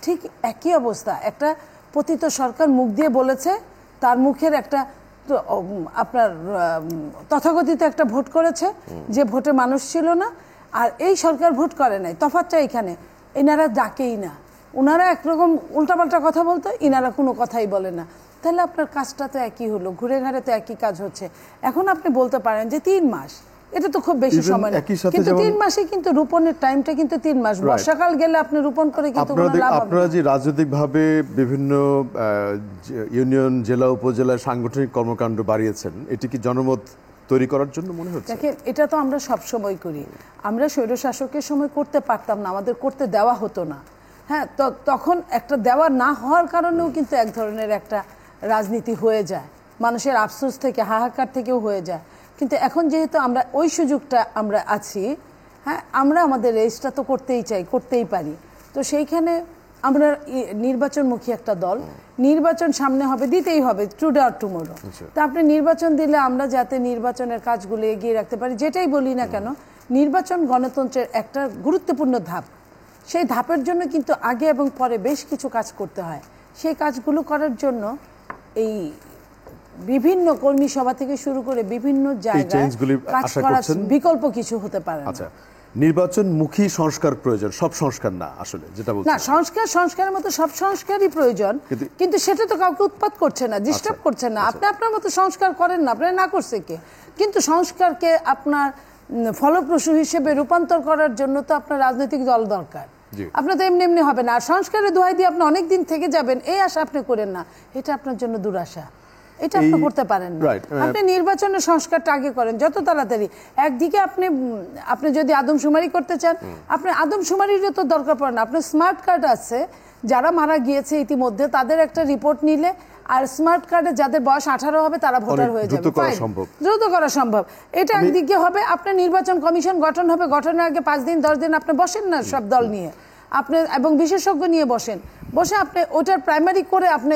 ঠিক একই অবস্থা, একটা পতিত সরকার মুখ দিয়ে বলেছে, তার মুখের একটা আপনার তথাকথিত একটা ভোট করেছে, যে ভোটে মানুষ ছিল না, আর এই সরকার ভোট করে নাই, তফাৎটা এখানে। এনারা ডাকেই না, ওনারা একরকম উল্টাপাল্টা কথা বলতো, ইনারা কোনো কথাই বলে না। তাহলে আপনার কাজটা তো একই হলো, ঘুরে ঘাড়ে তো একই কাজ হচ্ছে। এখন আপনি বলতে পারেন যে 3 মাস, এটা তো খুব বেশি সময় না, কিন্তু 3 মাসে কিন্তু রোপণের টাইমটা কিন্তু 3 মাস। বর্ষাকাল গেলে আপনি রোপণ করে কিন্তু আপনারা যে রাজনৈতিকভাবে বিভিন্ন ইউনিয়ন, জেলা, উপজেলায় সাংগঠনিক কর্মকাণ্ড বাড়িয়েছেন, এটি কি জনমত তৈরি করার জন্য মনে হচ্ছে? দেখেন, এটা তো আমরা সব সময় করি। আমরা স্বৈরশাসকের সময় করতে পারতাম না, আমাদের করতে দেওয়া হতো না। হ্যাঁ, তো তখন একটা দেওয়া না হওয়ার কারণেও কিন্তু এক ধরনের একটা রাজনীতি হয়ে যায়, মানুষের আফসোস থেকে, হাহাকার থেকেও হয়ে যায়। কিন্তু এখন যেহেতু আমরা ওই সুযোগটা আমরা আছি, হ্যাঁ, আমরা আমাদের রেসটা তো করতেই চাই, করতেই পারি। তো সেইখানে আমরা নির্বাচনমুখী একটা দল, নির্বাচন সামনে হবে, দিতেই হবে, টুডে অর টুমোরো। তা আপনি নির্বাচন দিলে আমরা যাতে নির্বাচনের কাজগুলো এগিয়ে রাখতে পারি, যেটাই বলি না কেন, নির্বাচন গণতন্ত্রের একটা গুরুত্বপূর্ণ ধাপ। সেই ধাপের জন্য কিন্তু আগে এবং পরে বেশ কিছু কাজ করতে হয়। সেই কাজগুলো করার জন্য এই বিভিন্ন কর্মী সভা থেকে শুরু করে বিভিন্ন জায়গায় কাজ করার বিকল্প কিছু হতে পারে না। নির্বাচনমুখী সংস্কার প্রয়োজন, সব সংস্কার না আসলে, যেটা বলছেন না, সংস্কারের মতো সব সংস্কারই প্রয়োজন, কিন্তু সেটা তো কাউকে উৎপাত করছে না, ডিস্টার্ব করছে না। আপনি আপনার মতো সংস্কার করেন না, আপনার না করছে কে, কিন্তু সংস্কারকে আপনার ফলপ্রসূ হিসেবে রূপান্তর করার জন্য তো আপনার রাজনৈতিক দল দরকার। আপনার তো এমনি এমনি হবে না। আর সংস্কারের দোহাই দিয়ে আপনি অনেক দিন থেকে যাবেন, এই আশা আপনি করেন না, এটা আপনার জন্য দুরাশা, এটা আপনি করতে পারেন না। আপনি নির্বাচনের সংস্কারটা আগে করেন যত তাড়াতাড়ি। একদিকে আপনি যদি আদমশুমারি করতে চান, আপনি আদমশুমারিরও তো দরকার পড়ে না। আপনার স্মার্ট কার্ড আছে, যারা মারা গিয়েছে ইতিমধ্যে তাদের একটা রিপোর্ট নিলে, আর স্মার্ট কার্ডে যাদের বয়স 18 হবে তারা ভোটার হয়ে যাবে, দ্রুত করা সম্ভব। এটা একদিকে হবে। আপনার নির্বাচন কমিশন গঠন হবে, গঠনের আগে 5 দিন 10 দিন আপনি বসেন না সব দল নিয়ে, আপনি এবং বিশেষজ্ঞ নিয়ে বসে আপনি ওটার প্রাইমারি করে আপনি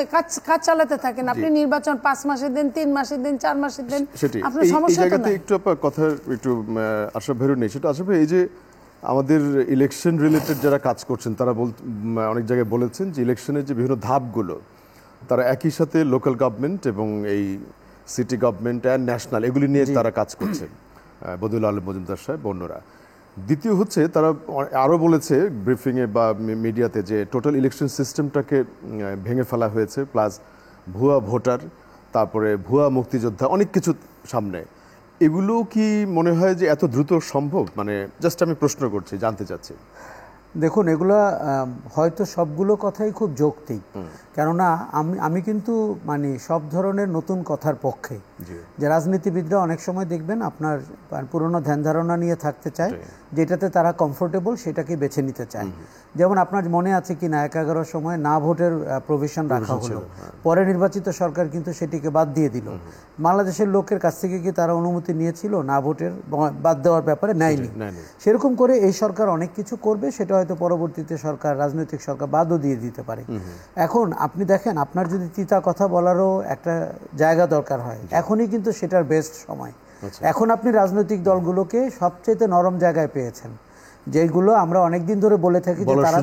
কাজ চালাতে থাকেন। আপনি নির্বাচন 5 মাসের দিন, 3 মাসের দিন, 4 মাসের দিন, আপনার সমস্যা তো না। একটু কথা একটু আশরাফ ভাইয়ের নেই, সেটা আশরাফ ভাই, এই যে আমাদের ইলেকশন রিলেটেড যারা কাজ করছেন তারা অনেক জায়গায় বলেছেন যে ইলেকশনের যে বিভিন্ন ধাপগুলো, তারা একই সাথে লোকাল গভর্নমেন্ট এবং এই সিটি গভর্নমেন্ট অ্যান্ড ন্যাশনাল, এগুলি নিয়ে তারা কাজ করছেন, বদিউল আলম মজুমদার সাহেব, অন্যরা। দ্বিতীয় হচ্ছে, তারা আরও বলেছে ব্রিফিংয়ে বা মিডিয়াতে যে টোটাল ইলেকশন সিস্টেমটাকে ভেঙে ফেলা হয়েছে, প্লাস ভুয়া ভোটার, তারপরে ভুয়া মুক্তিযোদ্ধা, অনেক কিছু সামনে। এগুলো কি মনে হয় যে এত দ্রুত সম্ভব? মানে জাস্ট আমি প্রশ্ন করছি, জানতে চাচ্ছি। দেখুন, এগুলা হয়তো সবগুলো কথাই খুব যৌক্তিক, কেননা আমি কিন্তু মানে সব ধরনের নতুন কথার পক্ষে। যে রাজনীতিবিদরা অনেক সময় দেখবেন আপনার পুরনো ধ্যান ধারণা নিয়ে থাকতে চায়, যেটাতে তারা কমফোর্টেবল সেটাকে বেছে নিতে চায়। যেমন আপনার মনে আছে কি না, 11 সময় না ভোটের প্রভিশন রাখা হলো, পরে নির্বাচিত সরকার কিন্তু সেটিকে বাদ দিয়ে দিল। বাংলাদেশের লোকের কাছ থেকে কি তারা অনুমতি নিয়েছিল না ভোটের বাদ দেওয়ার ব্যাপারে? নেয়নি। সেরকম করে এই সরকার অনেক কিছু করবে, সেটা হয়তো পরবর্তীতে সরকার, রাজনৈতিক সরকার বাদও দিয়ে দিতে পারে। এখন আপনি দেখেন, আপনার যদি তিতা কথা বলারও একটা জায়গা দরকার হয়, এখনই কিন্তু সেটার বেস্ট সময়। এখন আপনি রাজনৈতিক দলগুলোকে সবচেয়ে নরম জায়গায় পেয়েছেন, যেগুলো আমরা অনেকদিন ধরে বলে থাকি যে তারা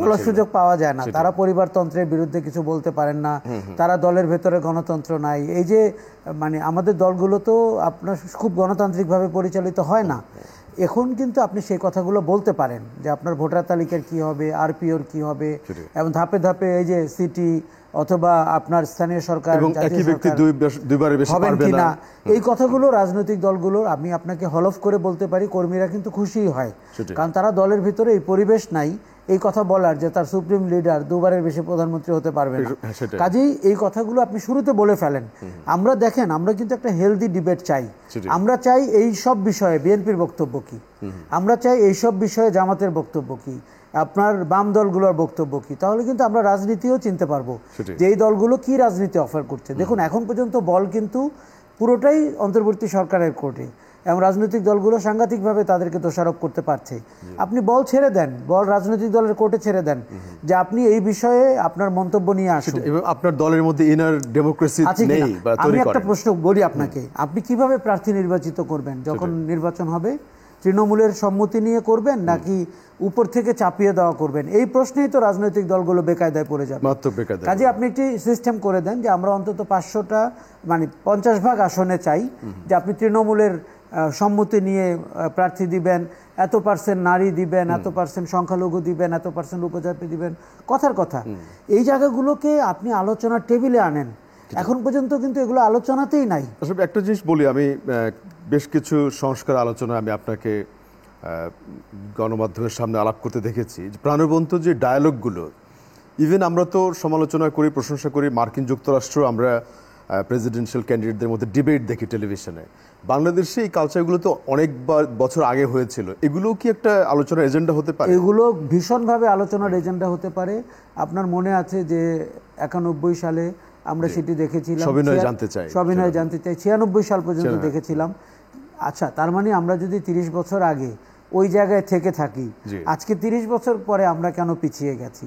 বলার সুযোগ পাওয়া যায় না, তারা পরিবারতন্ত্রের বিরুদ্ধে কিছু বলতে পারেন না, তারা দলের ভেতরে গণতন্ত্র নাই। এই যে মানে আমাদের দলগুলো তো আপনার খুব গণতান্ত্রিকভাবে পরিচালিত হয় না। এখন কিন্তু আপনি সেই কথাগুলো বলতে পারেন যে আপনার ভোটার তালিকার কি হবে, আরপিওর কি হবে, এবং ধাপে ধাপে এই যে সিটি অথবা আপনার স্থানীয় সরকার হবেন কিনা, এই কথাগুলো রাজনৈতিক দলগুলোর আমি আপনাকে হলফ করে বলতে পারি কর্মীরা কিন্তু খুশিই হয়, কারণ তারা দলের ভিতরে এই পরিবেশ নাই এই কথা বলার যে তার সুপ্রিম লিডার 2বারের বেশি প্রধানমন্ত্রী হতে পারবে না। কাজেই এই কথাগুলো আপনি শুরুতে বলে ফেলেন। আমরা দেখেন, আমরা কিন্তু একটা হেলদি ডিবেট চাই। আমরা চাই এই সব বিষয়ে বিএনপির বক্তব্য কি, আমরা চাই এই সব বিষয়ে জামাতের বক্তব্য কি, আপনার বাম দলগুলোর বক্তব্য কি, তাহলে কিন্তু আমরা রাজনীতিও চিনতে পারবো যে এই দলগুলো কি রাজনীতি অফার করছে। দেখুন, এখন পর্যন্ত বল কিন্তু পুরোটাই অন্তর্বর্তী সরকারের কোর্টে, এবং রাজনৈতিক দলগুলো সাংঘাতিকভাবে তাদেরকে দোষারোপ করতে পারছে। আপনি বল ছেড়ে দেন, বল রাজনৈতিক দলের কোর্টে ছেড়ে দেন, যে আপনি এই বিষয়ে আপনার মন্তব্য নিয়ে আসুন। আপনার দলের মধ্যে ইনার ডেমোক্রেসি নেই। আমি একটা প্রশ্ন বলি আপনাকে, আপনি কিভাবে প্রার্থী নির্বাচিত করবেন? যখন নির্বাচন হবে তৃণমূলের সম্মতি নিয়ে করবেন নাকি উপর থেকে চাপিয়ে দেওয়া করবেন? এই প্রশ্নেই তো রাজনৈতিক দলগুলো বেকায়দায় পড়ে যাবে। কাজে আপনি একটি সিস্টেম করে দেন যে আমরা অন্তত 500টা মানে 50 ভাগ আসনে চাই, যে আপনি তৃণমূলের সম্মতি নিয়ে প্রার্থী দিবেন, এত পার্সেন্ট নারী দিবেন, এত পার্সেন্ট সংখ্যালঘু দিবেন, এত পার্সেন্ট উপজাতি দিবেন, কথার কথা। এই জায়গাগুলোকে আপনি আলোচনার টেবিলে আনেন, এখন পর্যন্ত কিন্তু এগুলো আলোচনাতেই নাই। আসলে একটা জিনিস বলি, আমি বেশ কিছু সংস্কার আলোচনা আমি আপনাকে গণমাধ্যমের সামনে আলাপ করতে দেখেছি, প্রাণবন্ত যে ডায়ালগগুলো, ইভেন আমরা তো সমালোচনা করি, প্রশংসা করি, মার্কিন যুক্তরাষ্ট্র আমরা প্রেসিডেন্সিয়াল ক্যান্ডিডেটদের মধ্যে ডিবেট দেখি টেলিভিশনে, বাংলাদেশে এই কালচারগুলো তো অনেক বছর আগে হয়েছিল, এগুলো কি একটা আলোচনার এজেন্ডা হতে পারে? এগুলো ভীষণভাবে আলোচনার এজেন্ডা হতে পারে। আপনার মনে আছে যে 91 সালে আমরা সেটি দেখেছিলাম, সবিনয় জানতে চাই, 96 সাল পর্যন্ত দেখেছিলাম। আচ্ছা, তার মানে আমরা যদি 30 বছর আগে ওই জায়গায় থেকে থাকি, আজকে 30 বছর পরে আমরা কেন পিছিয়ে গেছি?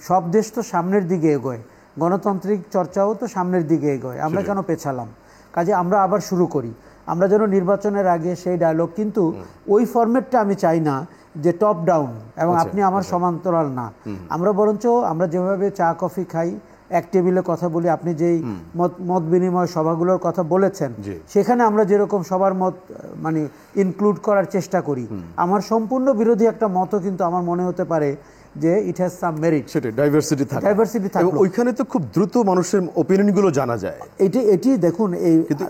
সব দেশ তো সামনের দিকে এগোয়, গণতান্ত্রিক চর্চাও তো সামনের দিকে এগোয়, আমরা কেন পেছালাম? কাজে আমরা আবার শুরু করি, আমরা যেন নির্বাচনের আগে সেই ডায়লগ, কিন্তু ওই ফরম্যাটটা আমি চাই না যে টপ ডাউন এবং আপনি আমার সমান্তরাল না। আমরা বরঞ্চ আমরা যেভাবে চা কফি খাই, এক টেবিলে কথা বলি, আপনি যেই মত বিনিময় সভাগুলোর কথা বলেছেন, সেখানে আমরা যেরকম সবার মত মানে ইনক্লুড করার চেষ্টা করি, আমার সম্পূর্ণ বিরোধী একটা মতও কিন্তু আমার মনে হতে পারে যে ইট হ্যাজ সাম মেরিট। সেটা ডাইভার্সিটি থাকে, ওইখানে তো খুব দ্রুত মানুষের অপিনিয়নগুলো জানা যায়। এটি দেখুন, এই কিন্তু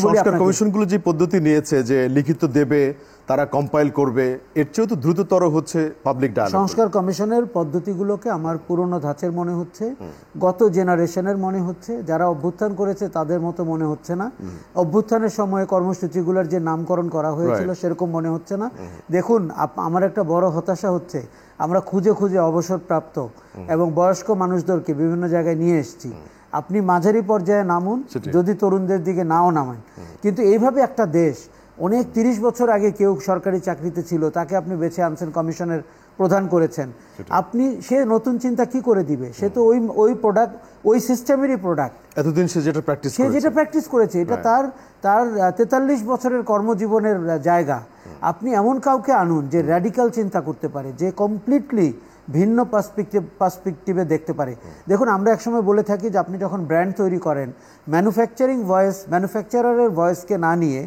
সংস্কার কমিশনগুলো যে পদ্ধতি নিয়েছে যে লিখিত দেবে, তারা কম্পাইল করবে, এর চেয়েও তো দ্রুততর হচ্ছে পাবলিক ডায়ালগ। সংস্কার কমিশনের পদ্ধতিগুলোকে আমার পুরনো ধাঁচের মনে হচ্ছে, গত জেনারেশনের মনে হচ্ছে, যারা অভ্যুত্থান করেছে তাদের মতো মনে হচ্ছে না, অভ্যুত্থানের সময় কর্মসূচিগুলোর যে নামকরণ করা হয়েছিল সেরকম মনে হচ্ছে না। দেখুন, আমার একটা বড় হতাশা হচ্ছে, আমরা খুঁজে খুঁজে অবসরপ্রাপ্ত এবং বয়স্ক মানুষদেরকে বিভিন্ন জায়গায় নিয়ে এসেছি, আপনি মাঝারি পর্যায়ে নামুন, যদি তরুণদের দিকে নাও নামেন, কিন্তু এইভাবে একটা দেশ অনেক 30 বছর আগে কেউ সরকারি চাকরিতে ছিল, তাকে আপনি বেছে আনছেন, কমিশনের প্রধান করেছেন, আপনি সে নতুন চিন্তা কি করে দিবে? সে তো ওই প্রোডাক্ট, ওই সিস্টেমেরই প্রোডাক্ট, এতদিন সে যেটা প্র্যাকটিস করেছে, এটা তার 43 বছরের কর্মজীবনের জায়গা। আপনি এমন কাউকে আনুন যে র্যাডিক্যাল চিন্তা করতে পারে, যে কমপ্লিটলি ভিন্ন পার্সপেক্টিভে দেখতে পারে। দেখুন, আমরা একসময় বলে থাকি যে আপনি যখন ব্র্যান্ড তৈরি করেন, ম্যানুফ্যাকচারারের ভয়েসকে না নিয়ে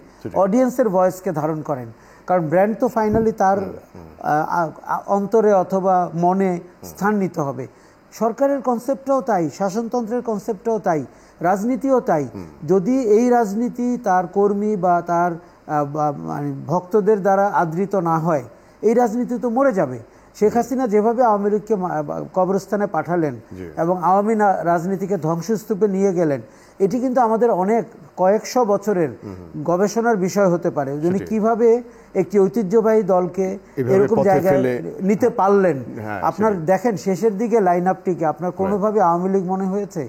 অডিয়েন্সের ভয়েসকে ধারণ করেন, কারণ ব্র্যান্ড তো ফাইনালি তার অন্তরে অথবা মনে স্থান নিতে হবে। সরকারের কনসেপ্টটাও তাই, শাসনতন্ত্রের কনসেপ্টটাও তাই, রাজনীতিও তাই। যদি এই রাজনীতি তার কর্মী বা তার মানে ভক্তদের দ্বারা আদৃত না হয়, এই রাজনীতি তো মরে যাবে। শেখ হাসিনা যেভাবে আওয়ামী লীগকে কবরস্থানে পাঠালেন এবং আওয়ামী রাজনীতিকে ধ্বংসস্তূপে নিয়ে গেলেন, এটি কিন্তু আমাদের কয়েকশো বছরের গবেষণার বিষয় হতে পারে। উনি কিভাবে একটি ঐতিহ্যবাহী দলকে এরকম জায়গায় নিতে পারলেন। আপনার দেখেন শেষের দিকে লাইন আপটিকে আপনার কোনোভাবে আওয়ামী লীগ মনে হয়েছে?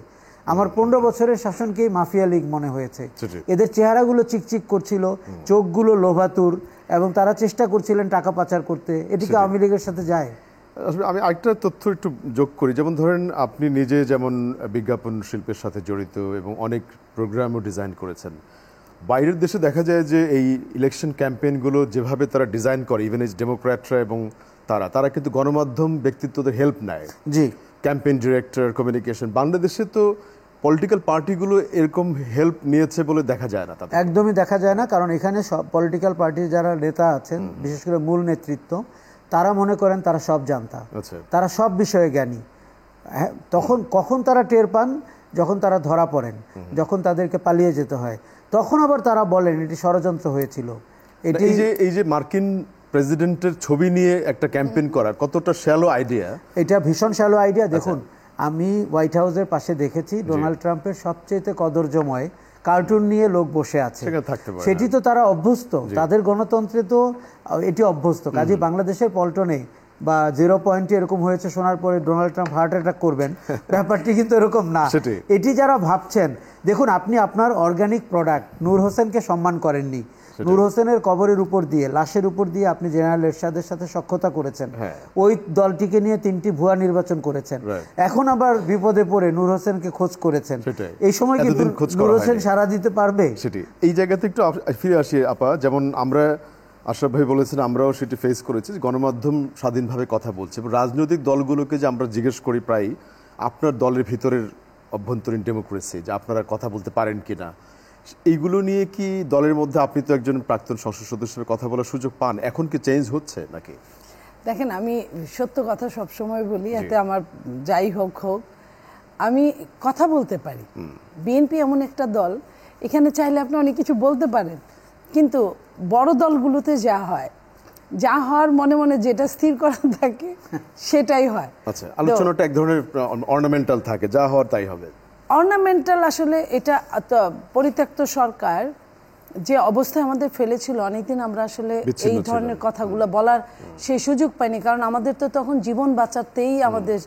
আমার 15 বছরের শাসনকেই মাফিয়া লীগ মনে হয়েছে। এদের চেহারাগুলো চিকচিক করছিল, চোখগুলো লোভাতুর, এবং তারা চেষ্টা করছিলেন টাকা পাচার করতে। এটিকে আওয়ামী লীগের সাথে যায়? আসলে আমি আরেকটা তথ্য একটু যোগ করি, যেমন ধরেন আপনি নিজে যেমন বিজ্ঞাপন শিল্পের সাথে জড়িত এবং অনেক প্রোগ্রামও ডিজাইন করেছেন, বাইরের দেশে দেখা যায় যে এই ইলেকশন ক্যাম্পেইনগুলো যেভাবে তারা ডিজাইন করে, ইভেন এই ডেমোক্র্যাটরা এবং তারা কিন্তু গণমাধ্যম ব্যক্তিত্বদের হেল্প নেয়, ক্যাম্পেইন ডিরেক্টর, কমিউনিকেশন। বাংলাদেশে তো পলিটিক্যাল পার্টিগুলো এরকম হেল্প নিয়েছে বলে দেখা যায় না, একদমই দেখা যায় না। কারণ এখানে সব পলিটিক্যাল পার্টির যারা নেতা আছেন, বিশেষ করে মূল নেতৃত্ব, তারা মনে করেন তারা সব জানতা, তারা সব বিষয়ে জ্ঞানী। কখন তারা টের পান? যখন তারা ধরা পড়েন, যখন তাদেরকে পালিয়ে যেতে হয়, তখন আবার তারা বলেন এটি ষড়যন্ত্র হয়েছিল। এই যে মার্কিন প্রেসিডেন্টের ছবি নিয়ে একটা ক্যাম্পেইন করার কতটা শ্যালো আইডিয়া, এটা ভীষণ শ্যালো আইডিয়া। দেখুন, আমি হোয়াইট হাউসের পাশে দেখেছি ডোনাল্ড ট্রাম্পের সবচেয়ে কদর্যময় কার্টুন নিয়ে লোক বসে আছে, সেটি তো তারা অভ্যস্ত, তাদের গণতন্ত্রে তো এটি অভ্যস্ত। কাজে বাংলাদেশের পল্টনে বা 0 পয়েন্টে এরকম হয়েছে শোনার পরে ডোনাল্ড ট্রাম্প হার্ট অ্যাটাক করবেন, ব্যাপারটি কিন্তু এরকম না। এটি যারা ভাবছেন, দেখুন, আপনি আপনার অর্গানিক প্রোডাক্ট নূর হোসেনকে সম্মান করেননি, নূর হোসেনের কবরের উপর দিয়ে, লাশের উপর দিয়ে আপনি জেনারেল এরশাদের সাথে সখ্যতা করেছেন, ওই দলটিকে নিয়ে 3টি ভুয়া নির্বাচন করেছেন, এখন আবার বিপদে পড়ে নূর হোসেনকে খোঁজ করেছেন। এই সময় কি নূর হোসেন সাড়া দিতে পারবে? সেটি এই জায়গাতে একটু ফিরে আসি আপা, যেমন আমরা আশরাফ ভাই বলেছেন, আমরাও সেটি ফেস করেছি, গণমাধ্যম স্বাধীনভাবে কথা বলছে এবং রাজনৈতিক দলগুলোকে যে আমরা জিজ্ঞেস করি প্রায়, আপনার দলের ভিতরের অভ্যন্তরীণ ডেমোক্রেসি, যে আপনারা কথা বলতে পারেন কিনা, এইগুলো নিয়ে কি দলের মধ্যে, আপনি তো একজন প্রাক্তন সংসদ সদস্য হিসেবে কথা বলার সুযোগ পান, এখন কি চেঞ্জ হচ্ছে নাকি? দেখেন, আমি সত্য কথা সবসময় বলি, এতে আমার যাই হোক হোক, আমি কথা বলতে পারি। বিএনপি এমন একটা দল, এখানে চাইলে আপনি অনেক কিছু বলতে পারেন, কিন্তু বড় দলগুলোতে যা হয়, যা হওয়ার মনে মনে যেটা স্থির করা থাকে সেটাই হয়। আচ্ছা, আলোচনাটা এক ধরনের অর্নামেন্টাল থাকে, যা হওয়ার তাই হবে। অর্নামেন্টাল আসলে এটা পরিত্যক্ত সরকার যে অবস্থায় আমাদের ফেলেছিল, অনেকদিন আমরা আসলে এই ধরনের কথাগুলো বলার সেই সুযোগ পাইনি, কারণ আমাদের তো তখন জীবন বাঁচাতেই আমাদের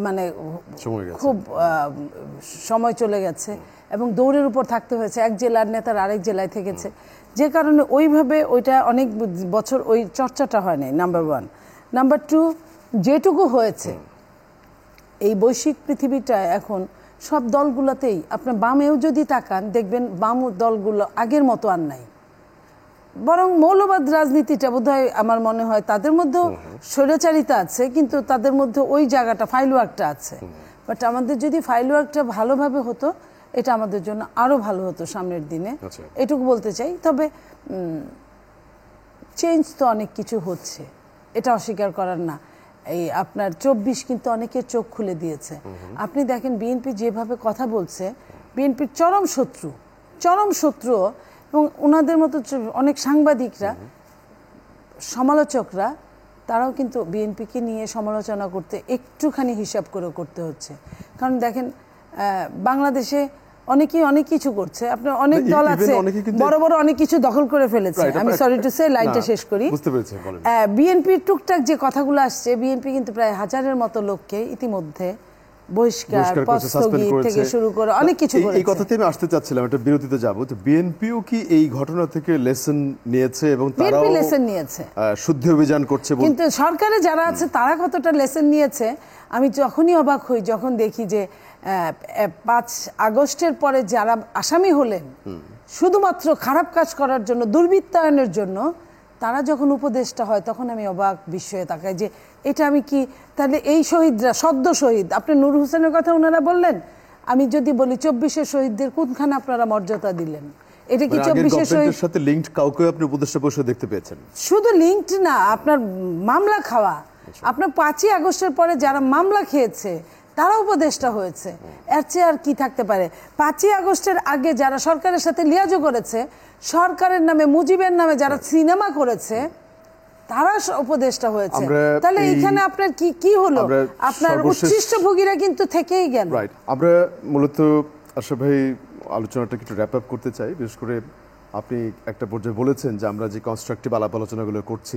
মানে খুব সময় চলে গেছে এবং দৌড়ের উপর থাকতে হয়েছে। এক জেলার নেতার আরেক জেলায় থেকেছে, যে কারণে ওইভাবে ওইটা অনেক বছর ওই চর্চাটা হয় নাই, নাম্বার ওয়ান। নাম্বার টু, যেটুকু হয়েছে এই বৈশ্বিক পৃথিবীটা এখন সব দলগুলোতেই, আপনার বামেও যদি তাকান দেখবেন বাম দলগুলো আগের মতো আর নাই, বরং মৌলবাদ রাজনীতিটা বোধহয় আমার মনে হয় তাদের মধ্যেও স্বৈরাচারিতা আছে, কিন্তু তাদের মধ্যে ওই জায়গাটা ফাইল ওয়ার্কটা আছে। বাট আমাদের যদি ফাইল ওয়ার্কটা ভালোভাবে হতো, এটা আমাদের জন্য আরো ভালো হতো সামনের দিনে, এটুকু বলতে চাই। তবে চেঞ্জ তো অনেক কিছু হচ্ছে, এটা অস্বীকার করার না। এই আপনার 24 কিন্তু অনেকের চোখ খুলে দিয়েছে। আপনি দেখেন বিএনপি যেভাবে কথা বলছে, বিএনপির চরম শত্রু এবং ওনাদের মতো অনেক সাংবাদিকরা, সমালোচকরা, তারাও কিন্তু বিএনপিকে নিয়ে সমালোচনা করতে একটুখানি হিসাব করে করতে হচ্ছে। কারণ দেখেন বাংলাদেশে অনেকেই অনেক কিছু করছে, আপনার অনেক দল আছে বড় বড় অনেক কিছু দখল করে ফেলেছে। আমি সরি টু সে, লাইনটা শেষ করি। বিএনপির টুকটাক যে কথাগুলো আসছে, বিএনপি কিন্তু প্রায় 1000-এর মতো লোককে ইতিমধ্যে বহিষ্কার, স্থগিত থেকে শুরু করে অনেক কিছু করেছে। এই কথাতে আমি আসতে চাচ্ছিলাম, একটা বিরতিতে যাব। তো বিএনপিও কি এই ঘটনা থেকে লেসন নিয়েছে এবং তারাও লেসন নিয়েছে, শুদ্ধি অভিযান করছে? কিন্তু সরকারে যারা আছে তারা কতটা লেসন নিয়েছে আমি যখনই অবাক হই, যখন দেখি যে 5 আগস্টের পরে যারা আসামি হলেন শুধুমাত্র খারাপ কাজ করার জন্য, দুর্বৃত্তায়নের জন্য, তারা যখন উপদেষ্টা হয়, তখন আমি অবাক বিস্ময়ে তাকাই যে এটা আমি কি, তাহলে এই শহীদরা সদ্য শহীদ, আপনি নূর হোসেনের কথা ওনারা বললেন, আমি যদি বলি 24-এর শহীদদের কোনখানে আপনারা মর্যাদা দিলেন? এটা কি 24-এর শহীদের সাথে লিংকড কাউকে আপনি উপদেষ্টা পরিষদে দেখতে পেয়েছেন? শুধু লিংকড না, আপনার মামলা খাওয়া, আপনার 5ই আগস্টের পরে যারা মামলা খেয়েছে তারা উপদেষ্টা হয়েছে, এর চেয়ে আর কি থাকতে পারে? 5ই আগস্টের আগে যারা সরকারের সাথে লিয়াজো করেছে, সরকারের নামে, মুজিবের নামে যারা সিনেমা করেছে, তারা উপদেষ্টা হয়েছে। তাহলে এইখানে আপনার কি হলো? আপনার উচ্ছিষ্ট ভোগীরা কিন্তু থেকেই গেল। রাইট। আমরা মূলত আশরাফ ভাই আলোচনাটাকে একটু র্যাপ আপ করতে চাই। বিশেষ করে আপনি একটা পর্যায়ে বলেছেন যে আমরা যে কনস্ট্রাকটিভ আলাপ আলোচনাগুলো করছি,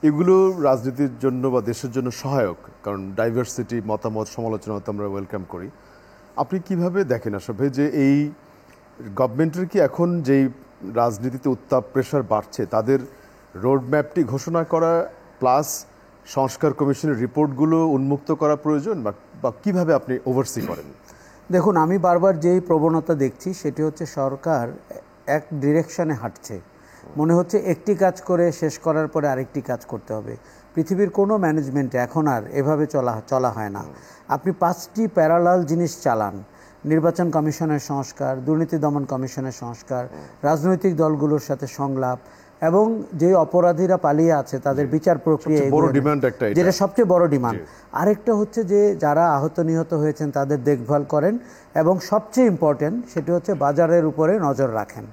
এগুলো রাজনীতির জন্য বা দেশের জন্য সহায়ক, কারণ ডাইভার্সিটি, মতামত, সমালোচনা তো আমরা ওয়েলকাম করি। আপনি কিভাবে দেখেন আশরাফ ভাই যে এই গভর্নমেন্টের কি এখন যেই রাজনীতিতে উত্তাপ, প্রেশার বাড়ছে, তাদের রোডম্যাপটি ঘোষণা করা প্লাস সংস্কার কমিশনের রিপোর্টগুলো উন্মুক্ত করা প্রয়োজন, বা কিভাবে আপনি ওভারসি করেন? দেখুন, আমি বারবার যেই প্রবণতা দেখছি সেটি হচ্ছে সরকার এক ডিরেকশনে হাঁটছে। মনে হচ্ছে একটি কাজ করে শেষ করার পরে আরেকটি কাজ করতে হবে। পৃথিবীর কোনো ম্যানেজমেন্টে এখন আর এভাবে চলা হয় না। আপনি 5টি প্যারালাল জিনিস চালান: নির্বাচন কমিশনের সংস্কার, দুর্নীতি দমন কমিশনের সংস্কার, রাজনৈতিক দলগুলোর সাথে সংলাপ, এবং যে অপরাধীরা পালিয়ে আছে তাদের বিচার প্রক্রিয়া, যেটা সবচেয়ে বড় ডিমান্ড। আরেকটা হচ্ছে যে যারা আহত নিহত হয়েছেন তাদের দেখভাল করেন, এবং সবচেয়ে ইম্পর্টেন্ট সেটি হচ্ছে বাজারের উপরে নজর রাখেন।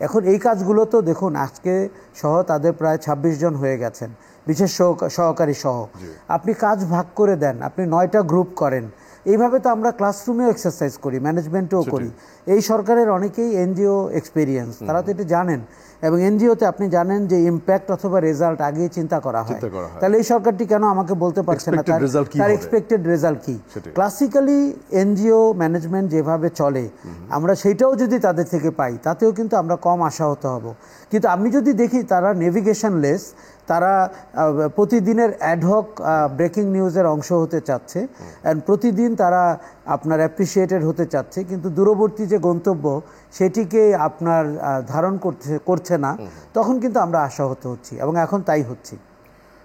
এখন এই কাজগুলো তো দেখুন, আজকে সহ তাদের প্রায় 26 জন হয়ে গেছেন, বিশেষ সহকারী সহ। আপনি কাজ ভাগ করে দেন, আপনি 9টা গ্রুপ করেন। এইভাবে তো আমরা ক্লাসরুমেও এক্সারসাইজ করি, ম্যানেজমেন্টেও করি। এই সরকারের অনেকেই এনজিও এক্সপিরিয়েন্স, তারা তো এটা জানেন। এবং এনজিওতে আপনি জানেন যে ইম্প্যাক্ট অথবা রেজাল্ট আগেই চিন্তা করা হয়। তাহলে এই সরকারটি কেন আমাকে বলতে পারছে না তার এক্সপেক্টেড রেজাল্ট কি? ক্লাসিক্যালি এনজিও ম্যানেজমেন্ট যেভাবে চলে, আমরা সেইটাও যদি তাদের থেকে পাই, তাতেও কিন্তু আমরা কম আশাহত হব। কিন্তু আমি যদি দেখি তারা নেভিগেশনলেস, তারা প্রতিদিনের অ্যাডহক ব্রেকিং নিউজের অংশ হতে চাচ্ছে, অ্যান্ড প্রতিদিন তারা আপনার অ্যাপ্রিসিয়েটেড হতে চাচ্ছে, কিন্তু দূরবর্তী যে গন্তব্য সেটিকে আপনার ধারণ করছে না, তখন কিন্তু আমরা আশাহত হচ্ছি, এবং এখন তাই হচ্ছি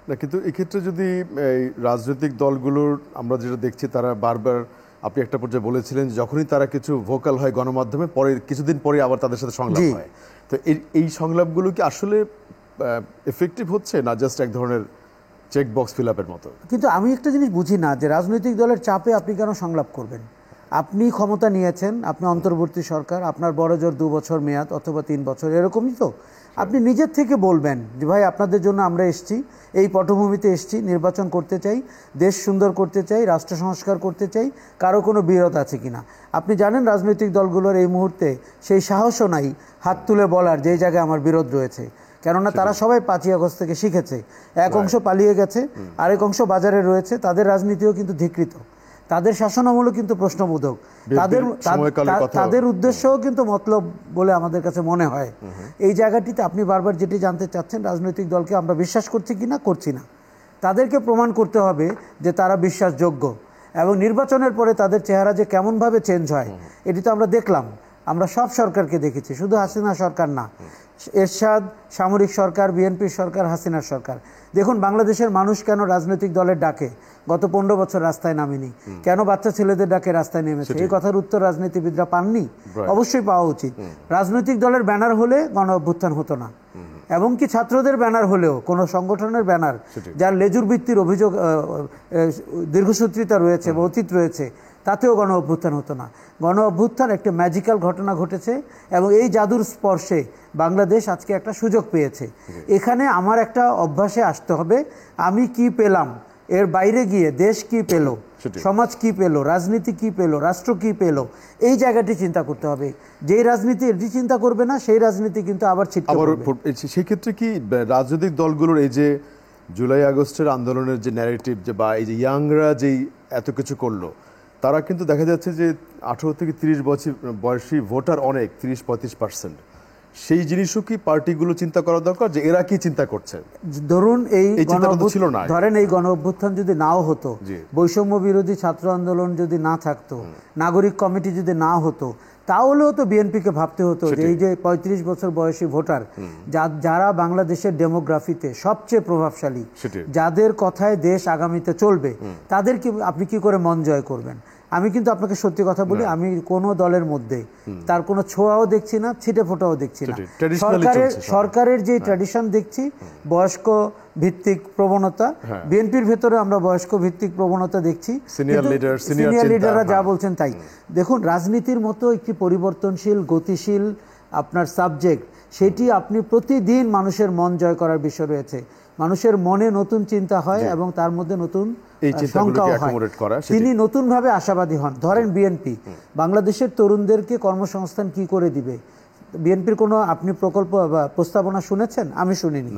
না। কিন্তু এক্ষেত্রে যদি এই রাজনৈতিক দলগুলোর আমরা যেটা দেখছি, তারা বারবার আপনি একটা পর্যায়ে বলেছিলেন যখনই তারা কিছু ভোকাল হয় গণমাধ্যমে, পরে কিছুদিন পরে আবার তাদের সাথে সংলাপ হয়। তো এই সংলাপগুলো কি আসলে এফেক্টিভ হচ্ছে, না জাস্ট এক ধরনের চেক বক্স ফিল আপের মতো? কিন্তু আমি একটা জিনিস বুঝি না, যে রাজনৈতিক দলের চাপে আপনি কেন সংলাপ করবেন? আপনি ক্ষমতা নিয়েছেন, আপনি অন্তর্বর্তী সরকার, আপনার বড় জোর 2 বছর মেয়াদ অথবা 3 বছর, এরকমই তো। আপনি নিজের থেকে বলবেন যে ভাই আপনাদের জন্য আমরা এসেছি, এই পটভূমিতে এসেছি, নির্বাচন করতে চাই, দেশ সুন্দর করতে চাই, রাষ্ট্র সংস্কার করতে চাই, কারো কোনো বিরোধ আছে কিনা। আপনি জানেন রাজনৈতিক দলগুলোর এই মুহূর্তে সেই সাহসও নাই হাত তুলে বলার যে জায়গায় আমার বিরোধ রয়েছে, কেননা তারা সবাই 5ই আগস্ট থেকে শিখেছে। এক অংশ পালিয়ে গেছে, আরেক অংশ বাজারে রয়েছে, তাদের রাজনীতিও কিন্তু ধিকৃত, তাদের শাসনামূলক কিন্তু প্রশ্নবোধক, তাদের উদ্দেশ্যও কিন্তু মতলব বলে আমাদের কাছে মনে হয়। এই জায়গাটিতে আপনি বারবার যেটি জানতে চাচ্ছেন, রাজনৈতিক দলকে আমরা বিশ্বাস করছি কিনা, করছি না, তাদেরকে প্রমাণ করতে হবে যে তারা বিশ্বাসযোগ্য, এবং নির্বাচনের পরে তাদের চেহারা যে কেমনভাবে চেঞ্জ হয় এটি তো আমরা দেখলাম। আমরা সব সরকারকে দেখেছি, শুধু হাসিনা সরকার না, এরশাদ, সামরিক সরকার, বিএনপির সরকার, হাসিনার সরকার। দেখুন বাংলাদেশের মানুষ কেন রাজনৈতিক দলের ডাকে গত 15 বছর রাস্তায় নামেনি, কেন বাচ্চা ছেলেদের ডাকে রাস্তায় নেমেছে, এই কথার উত্তর রাজনীতিবিদরা পাননি? অবশ্যই পাওয়া উচিত। রাজনৈতিক দলের ব্যানার হলে গণ অভ্যুত্থান হতো না, এবং কি ছাত্রদের ব্যানার হলেও, কোনো সংগঠনের ব্যানার যার লেজুর ভিত্তির অভিযোগ, দীর্ঘসূত্রিতা রয়েছে বা অতীত রয়েছে, তাতেও গণ অভ্যুত্থান হতো না। গণ অভ্যুত্থান একটা ম্যাজিক্যাল ঘটনা ঘটেছে, এবং এই জাদুর স্পর্শে বাংলাদেশ আজকে একটা সুযোগ পেয়েছে। এখানে আমার একটা অভ্যাসে আসতে হবে, আমি কি পেলাম, এর বাইরে গিয়ে দেশ কি পেল, সমাজ কি পেল, রাজনীতি কি পেল, রাষ্ট্র কি পেল, এই জায়গাটি চিন্তা করতে হবে। যেই রাজনীতি এটি চিন্তা করবে না, সেই রাজনীতি কিন্তু আবার ছিটকে পড়বে। সেই ক্ষেত্রে কি রাজনৈতিক দলগুলোর এই যে জুলাই আগস্টের আন্দোলনের যে ন্যারেটিভ, বা এই যে ইয়াংরা যেই এত কিছু করলো, তারা কিন্তু দেখা যাচ্ছে যে 18 থেকে 30 বছর বয়সী ভোটার অনেক, 30-35%। সেই জিনিসও কি পার্টিগুলো চিন্তা করা দরকার, যে এরা কি চিন্তা করছে? ধরুন এই ছিল না, ধরেন এই গণ অভ্যুত্থান যদি নাও হতো, বৈষম্য বিরোধী ছাত্র আন্দোলন যদি না থাকতো, নাগরিক কমিটি যদি না হতো, তাহলেও তো বিএনপিকে ভাবতে হতো যে এই যে 35 বছর বয়সী ভোটার, যারা বাংলাদেশের ডেমোগ্রাফিতে সবচেয়ে প্রভাবশালী, যাদের কথায় দেশ আগামীতে চলবে, তাদেরকে আপনি কি করে মন জয় করবেন? আমি কিন্তু আপনাকে সত্যি কথা বলি, আমি কোনো দলের মধ্যে তার কোনো ছোঁয়াও দেখছি না, ছিটে ফোটাও দেখছি না। সরকারের যে ট্র্যাডিশন দেখছি, বয়স্ক ভিত্তিক প্রবণতা, বিএনপির ভেতরে আমরা বয়স্ক ভিত্তিক প্রবণতা দেখছি, সিনিয়র লিডাররা যা বলছেন তাই। দেখুন রাজনীতির মতো একটি পরিবর্তনশীল, গতিশীল আপনার সাবজেক্ট, সেটি আপনি প্রতিদিন মানুষের মন জয় করার বিষয় রয়েছে। মানুষের মনে নতুন চিন্তা হয় এবং তার মধ্যে নতুন সংখ্যাও হয়, তিনি নতুনভাবে আশাবাদী হন। ধরেন বিএনপি বাংলাদেশের তরুণদেরকে কর্মসংস্থান কি করে দিবে, বিএনপির কোনো আপনি প্রকল্প বা প্রস্তাবনা শুনেছেন? আমি শুনিনি।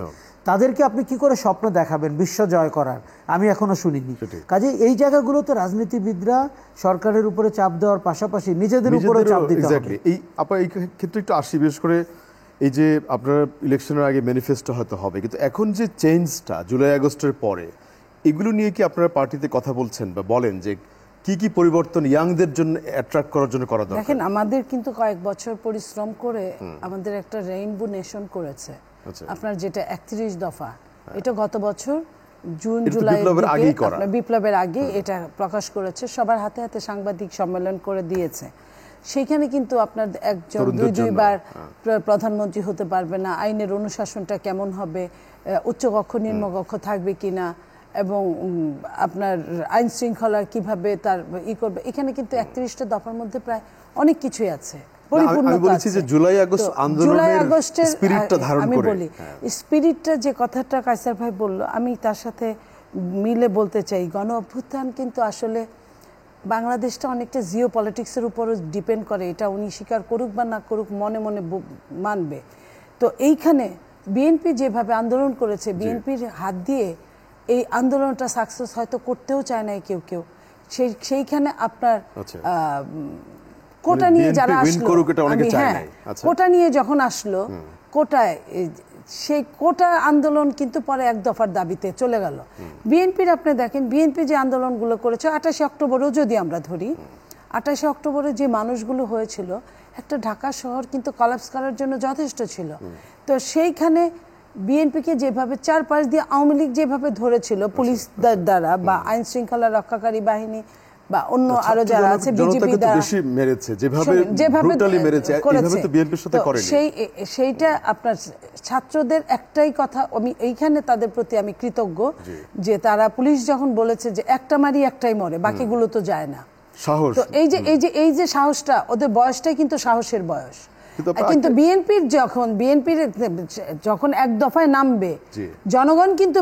তাদেরকে আপনি কি করে স্বপ্ন দেখাবেন বিশ্ব জয় করার, আমি এখনো শুনিনি। কাজে এই জায়গাগুলোতে রাজনীতিবিদরা সরকারের উপরে চাপ দেওয়ার পাশাপাশি নিজেদের উপরে চাপ দিতে হবে। এই ক্ষেত্রে একটু আসি, বিশেষ করে এই যে আপনার ইলেকশনের আগে ম্যানিফেস্টো হয়তো হবে, কিন্তু এখন যে চেঞ্জটা জুলাই আগস্টের পরে, এগুলো নিয়ে কি আপনারা পার্টিতে কথা বলছেন বা বলেন যে কি কি পরিবর্তন ইয়াংদের জন্য অ্যাট্রাক্ট করার জন্য করা দরকার? দেখেন আমাদের কিন্তু কয়েক বছর পরিশ্রম করে আমাদের একটা রেইনবো নেশন করেছে, আপনার যেটা 31 দফা, এটা গত বছর জুন জুলাই বিপ্লবের আগে এটা প্রকাশ করেছে, সবার হাতে হাতে সাংবাদিক সম্মেলন করে দিয়েছে। সেইখানে কিন্তু আপনার একজন 2-2বার প্রধানমন্ত্রী হতে পারবে না, আইনের অনুশাসনটা কেমন হবে, উচ্চকক্ষ নিম্নকক্ষ থাকবে কিনা, এবং আপনার আইন শৃঙ্খলা কিভাবে তার করবে, এখানে কিন্তু 31টা দফার মধ্যে প্রায় অনেক কিছুই আছে। আমি বলি স্পিরিটটা, যে কথাটা কায়সার ভাই বলল, আমি তার সাথে মিলে বলতে চাই, গণ অভ্যুত্থান কিন্তু আসলে বাংলাদেশটা অনেকটা জিও পলিটিক্সের উপরও ডিপেন্ড করে, এটা উনি স্বীকার করুক বা না করুক মনে মনে মানবে। তো এইখানে বিএনপি যেভাবে আন্দোলন করেছে, বিএনপির হাত দিয়ে এই আন্দোলনটা সাকসেস হয়তো করতেও চায় না কেউ কেউ। সেইখানে আপনার কোটা নিয়ে যারা আসলো, কোটা নিয়ে যখন আসলো, কোটায় সেই কোটা আন্দোলন কিন্তু পরে 1 দফার দাবিতে চলে গেল। বিএনপির আপনি দেখেন, বিএনপি যে আন্দোলনগুলো করেছে 28 অক্টোবরেও যদি আমরা ধরি, 28 অক্টোবরে যে মানুষগুলো হয়েছিল, একটা ঢাকা শহর কিন্তু কলাপস করার জন্য যথেষ্ট ছিল। তো সেইখানে বিএনপিকে যেভাবে চারপাশ দিয়ে আওয়ামী লীগ যেভাবে ধরেছিল পুলিশ দ্বারা বা আইন শৃঙ্খলা রক্ষাকারী বাহিনী বা অন্য আরো যারা আছে বিজেপি বেশি মেরেছে, যেভাবে ব্রুটালি মেরেছে, এইভাবে তো বিএনপির সাথে করেনি। সেইটা আপনার ছাত্রদের একটাই কথা, আমি এইখানে তাদের প্রতি আমি কৃতজ্ঞ যে তারা পুলিশ যখন বলেছে যে একটা মারি একটাই মরে, বাকিগুলো তো যায় না, সাহস। তো এই যে সাহসটা, ওদের বয়সটাই কিন্তু সাহসের বয়স। কিন্তু বিএনপির যখন এক দফায় নামবে, জনগণ কিন্তু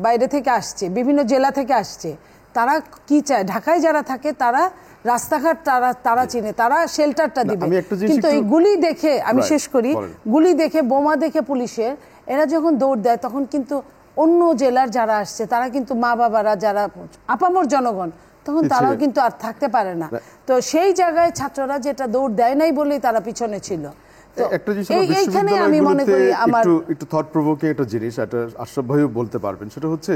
বাইরে থেকে আসছে, বিভিন্ন জেলা থেকে আসছে, তারা কি চায়, ঢাকায় যারা থাকে তারা রাস্তাঘাট তারা চিনে, তারা শেল্টারটা দিবে। কিন্তু এই গুলি দেখে, আমি শেষ করি, গুলি দেখে, বোমা দেখে পুলিশের, এরা যখন দৌড় দেয় তখন কিন্তু অন্য জেলার যারা আসছে তারা কিন্তু মা বাবারা যারা আপামর জনগণ, তখন তারাও কিন্তু আর থাকতে পারে না। তো সেই জায়গায় ছাত্ররা যেটা দৌড় দেয় নাই বলেই তারা পিছনে ছিল। এইখানে আমি মনে করি আমার একটু থট প্রভোকিং একটা জিনিস, এটা আশরাফ ভাইও বলতে পারবেন, সেটা হচ্ছে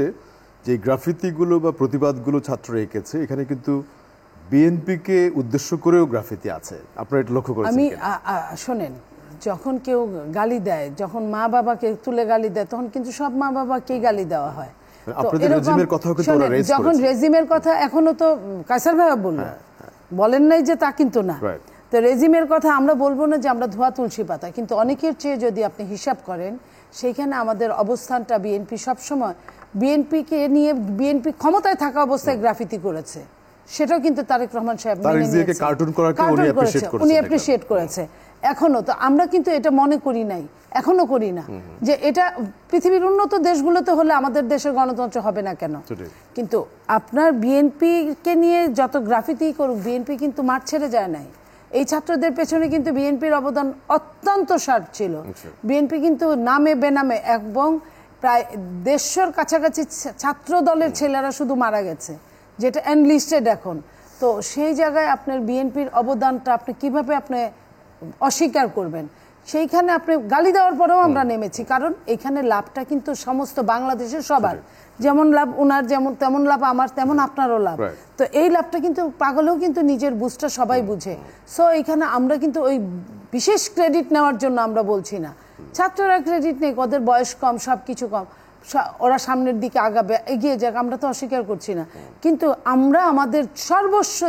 যে গ্রাফিতিগুলো বা প্রতিবাদগুলো ছাত্ররা এঁকেছে, এখানে কিন্তু বিএনপিকে উদ্দেশ্য করেও গ্রাফিতি আছে, আপনারা এটা লক্ষ্য করেছেন? আমি শোনেন, যখন কেউ গালি দেয়, যখন মা বাবাকে তুলে গালি দেয়, তখন কিন্তু সব মা বাবাকেই গালি দেওয়া হয়। যখন রেজিমের কথা, এখনো তো কায়সার ভাই বলেন নাই যে তা কিন্তু না, তো রেজিমের কথা আমরা বলবো না যে আমরা ধোয়া তুলসী পাতা, কিন্তু অনেকের চেয়ে যদি আপনি হিসাব করেন, সেইখানে আমাদের অবস্থানটা, বিএনপি সবসময় বিএনপিকে নিয়ে, বিএনপি ক্ষমতায় থাকা অবস্থায় গ্রাফিতি করেছে, সেটাও কিন্তু তারেক রহমান সাহেব উনি অ্যাপ্রিশিয়েট করেছে। এখনো তো আমরা কিন্তু এটা মনে করি নাই, এখনো করি না যে এটা পৃথিবীর উন্নত দেশগুলোতে হলে আমাদের দেশের গণতন্ত্র হবে না কেন। কিন্তু আপনার বিএনপিকে নিয়ে যত গ্রাফিতি করুক, বিএনপি কিন্তু মাঠ ছেড়ে যায় নাই। এই ছাত্রদের পেছনে কিন্তু বিএনপির অবদান অত্যন্ত সার্থ ছিল। বিএনপি কিন্তু নামে বেনামে এবং প্রায় 150 কাছাকাছি ছাত্র দলের ছেলেরা শুধু মারা গেছে, যেটা এনলিস্টেড এখন। তো সেই জায়গায় আপনার বিএনপির অবদানটা আপনি কিভাবে আপনি অস্বীকার করবেন? সেইখানে আপনি গালি দেওয়ার পরেও আমরা নেমেছি, কারণ এখানে লাভটা কিন্তু সমস্ত বাংলাদেশের সবার, যেমন লাভ উনার, যেমন তেমন লাভ আমার, তেমন আপনারও লাভ। তো এই লাভটা কিন্তু পাগলেও কিন্তু নিজের বুঝটা সবাই বুঝে। সো এখানে আমরা কিন্তু ওই বিশেষ ক্রেডিট নেওয়ার জন্য আমরা বলছি না, ছাত্ররা ক্রেডিট নেই, ওদের বয়স কম, সব কিছু কম, ওরা সামনের দিকে আগাবে, এগিয়ে যাক, আমরা তো অস্বীকার করছি না, কিন্তু আমরা আমাদের সর্বস্ব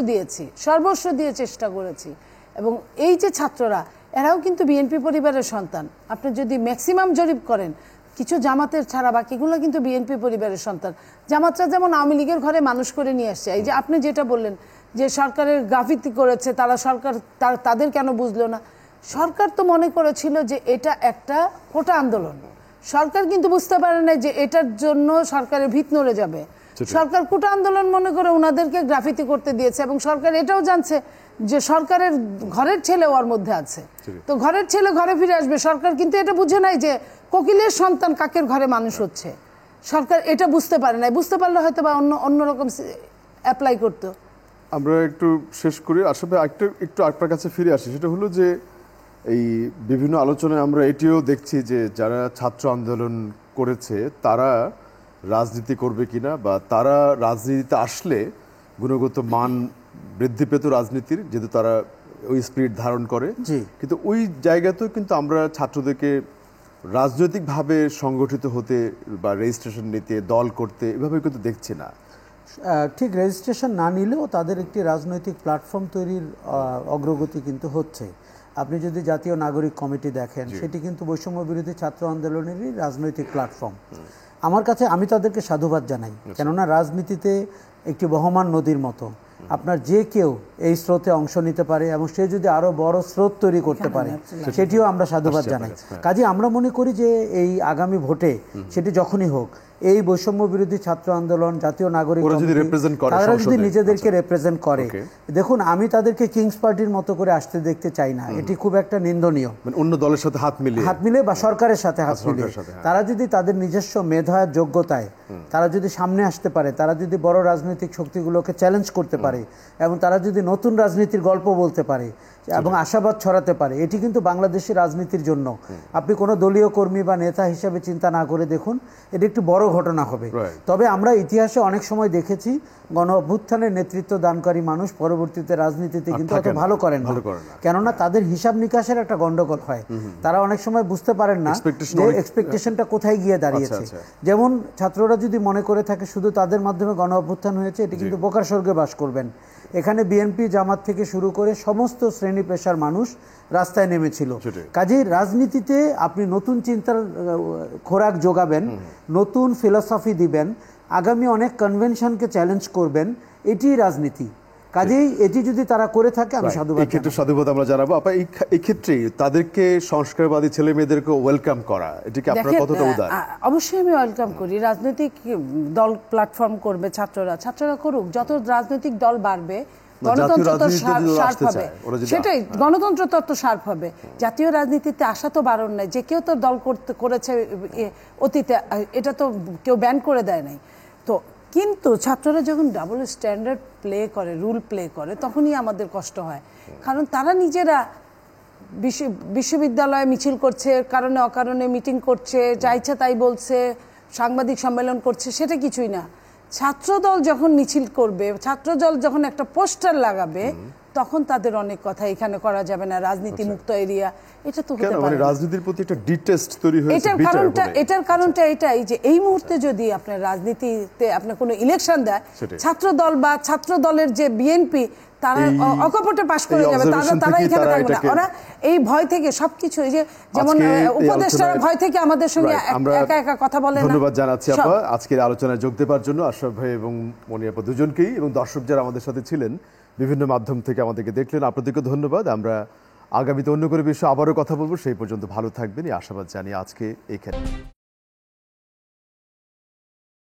দিয়ে চেষ্টা করেছি। এবং এই যে ছাত্ররা, এরাও কিন্তু বিএনপি পরিবারের সন্তান। আপনি যদি ম্যাক্সিমাম জরিপ করেন, কিছু জামাতের ছাড়া বাকিগুলো কিন্তু বিএনপি পরিবারের সন্তান। জামাতরা যেমন আওয়ামী লীগের ঘরে মানুষ করে নিয়ে আসছে। এই যে আপনি যেটা বললেন যে সরকারের গাফিতি করেছে, তাদের কেন বুঝলো না? সরকার তো মনে করেছিল যে এটা একটা কোটা আন্দোলন, সরকার কিন্তু বুঝতে পারে না যে এটার জন্য সরকারের ভিত নড়ে যাবে। সরকার কোটা আন্দোলন মনে করে ওনাদেরকে গ্রাফিতি করতে দিয়েছে, এবং সরকার এটাও জানছে যে সরকারের ঘরের ছেলে ওর মধ্যে আছে, তো ঘরের ছেলে ঘরে ফিরে আসবে। সরকার কিন্তু এটা বুঝে নাই যে কোকিলের সন্তান কাকের ঘরে মানুষ হচ্ছে। সরকার এটা বুঝতে পারে নাই, বুঝতে পারলে হয়তো বা অন্যরকম অ্যাপ্লাই করতো। আমরা একটু শেষ করি, আসলে একটু আপনার কাছে ফিরে আসি। সেটা হলো যে এই বিভিন্ন আলোচনায় আমরা এটিও দেখছি যে যারা ছাত্র আন্দোলন করেছে তারা রাজনীতি করবে কিনা, বা তারা রাজনীতিতে আসলে গুণগত মান বৃদ্ধি পেত রাজনীতির, যেহেতু তারা ওই স্পিরিট ধারণ করে। কিন্তু ওই জায়গাতেও কিন্তু আমরা ছাত্রদেরকে রাজনৈতিকভাবে সংগঠিত হতে বা রেজিস্ট্রেশন নিতে, দল করতে, এভাবে কিন্তু দেখছি না। ঠিক রেজিস্ট্রেশন না নিলেও তাদের একটি রাজনৈতিক প্ল্যাটফর্ম তৈরির অগ্রগতি কিন্তু হচ্ছে। আপনি যদি জাতীয় নাগরিক কমিটি দেখেন, সেটি কিন্তু বৈষম্য বিরোধী ছাত্র আন্দোলনেরই রাজনৈতিক প্ল্যাটফর্ম। আমার কাছে, আমি তাদেরকে সাধুবাদ জানাই, কেননা রাজনীতিতে একটি বহমান নদীর মতো আপনার যে কেউ এই স্রোতে অংশ নিতে পারে, এবং সে যদি আরো বড় স্রোত তৈরি করতে পারে, সেটিও আমরা সাধুবাদ জানাই। কাজে আমরা মনে করি যে এই আগামী ভোটে, সেটি যখনই হোক, এই বৈষম্য বিরোধী ছাত্র আন্দোলন, জাতীয় নাগরিক তারা যদি নিজেদেরকে রিপ্রেজেন্ট করে, দেখুন আমি তাদেরকে কিংস পার্টির মতো করে আসতে দেখতে চাই না, এটি খুব একটা নিন্দনীয়। অন্য দলের সাথে হাত মিলিয়ে বা সরকারের সাথে হাত মিলিয়ে তারা যদি তাদের নিজস্ব মেধা যোগ্যতায় তারা যদি সামনে আসতে পারে, তারা যদি বড় রাজনৈতিক শক্তিগুলোকে চ্যালেঞ্জ করতে পারে, এবং তারা যদি নতুন রাজনীতির গল্প বলতে পারে, এবং আশাবাদ ছড়াতে পারে, এটি কিন্তু বাংলাদেশের রাজনীতির জন্য আপনি কোনো দলীয় কর্মী বা নেতা হিসাবে চিন্তা না করে দেখুন, এটি একটি বড় ঘটনা হবে। তবে আমরা ইতিহাসে অনেক সময় দেখেছি গণ অভ্যুত্থানের নেতৃত্ব দানকারী মানুষ পরবর্তীতে রাজনীতিতে কিন্তু অত ভালো করেন না, কেননা তাদের হিসাব নিকাশের একটা গন্ডগোল হয়। তারা অনেক সময় বুঝতে পারেন না যে এক্সপেকটেশনটা কোথায় গিয়ে দাঁড়িয়েছে। যেমন ছাত্ররা যদি মনে করে থাকে শুধু তাদের মাধ্যমে গণ অভ্যুত্থান হয়েছে, এটি কিন্তু বোকার স্বর্গে বাস করবেন। এখানে বিএনপি জামাত থেকে শুরু করে সমস্ত শ্রেণী পেশার মানুষ রাস্তায় নেমেছিল। কাজেই রাজনীতিতে আপনি নতুন চিন্তার খোরাক যোগাবেন, নতুন ফিলসফি দিবেন, আগামী অনেক কনভেনশনকে চ্যালেঞ্জ করবেন, এটি রাজনীতি। কাজেই এটি যদি তারা করে থাকে আমি সাধুবাদ। ক্ষেত্রে সাধুবাদ আমরা জানাবো। আপনার এই ক্ষেত্রে তাদেরকে সংস্কারবাদী ছেলে মেয়েদেরকে ওয়েলকাম করা, এটিকে আপনার কতটা উদার? অবশ্যই আমি ওয়েলকাম করি। রাজনৈতিক দল প্ল্যাটফর্ম করবে, ছাত্ররা করুক। যত রাজনৈতিক দল বাড়বে গণতন্ত্র তো শার্প হবে, সেটাই গণতন্ত্র তত শার্প হবে। জাতীয় রাজনীতিতে আসা তো বারণ নাই, যে কেউ তো দল করেছে অতীতে, এটা তো কেউ ব্যান করে দেয় নাই। তো কিন্তু ছাত্ররা যখন ডাবল স্ট্যান্ডার্ড প্লে করে, রুল প্লে করে, তখনই আমাদের কষ্ট হয়। কারণ তারা নিজেরা বিশ্ববিদ্যালয়ে মিছিল করছে, কারণে অকারণে মিটিং করছে, যা ইচ্ছা তাই বলছে, সাংবাদিক সম্মেলন করছে, সেটা কিছুই না। ছাত্রদল যখন মিছিল করবে, ছাত্রদল যখন একটা পোস্টার লাগাবে, তখন তাদের অনেক কথা এখানে করা যাবে না, রাজনীতি মুক্ত এরিয়া, এটা তো হতে পারে না। রাজনীতির প্রতি একটা ডিটেস্ট তৈরি হয়েছে। এটার কারণটা এটাই যে এই মুহূর্তে যদি আপনার রাজনীতিতে আপনার কোনো ইলেকশন দেয়, ছাত্রদল বা ছাত্রদলের যে বিএনপি, তারা অকপটে পাশ করে যাবে, তারা এখানে থাকবে না। ওরা এই ভয় থেকে সবকিছু, এই যে যেমন উপদেষ্টারা ভয় থেকে আমাদের সঙ্গে একা একা কথা বলে না। ধন্যবাদ জানাচ্ছি আপা আজকের আলোচনায় যোগ দেওয়ার জন্য, আশরাফ ভাই এবং মনি আপা দুজনকেই, এবং দর্শক যারা আমাদের সাথে ছিলেন বিভিন্ন মাধ্যম থেকে আমাদেরকে দেখলেন, আপনাদেরকে ধন্যবাদ। আমরা আগামীতে অন্য কোনো বিষয়ে আবারও কথা বলবো। সেই পর্যন্ত ভালো থাকবেন এই আশাবাদ জানিয়ে আজকে এখানে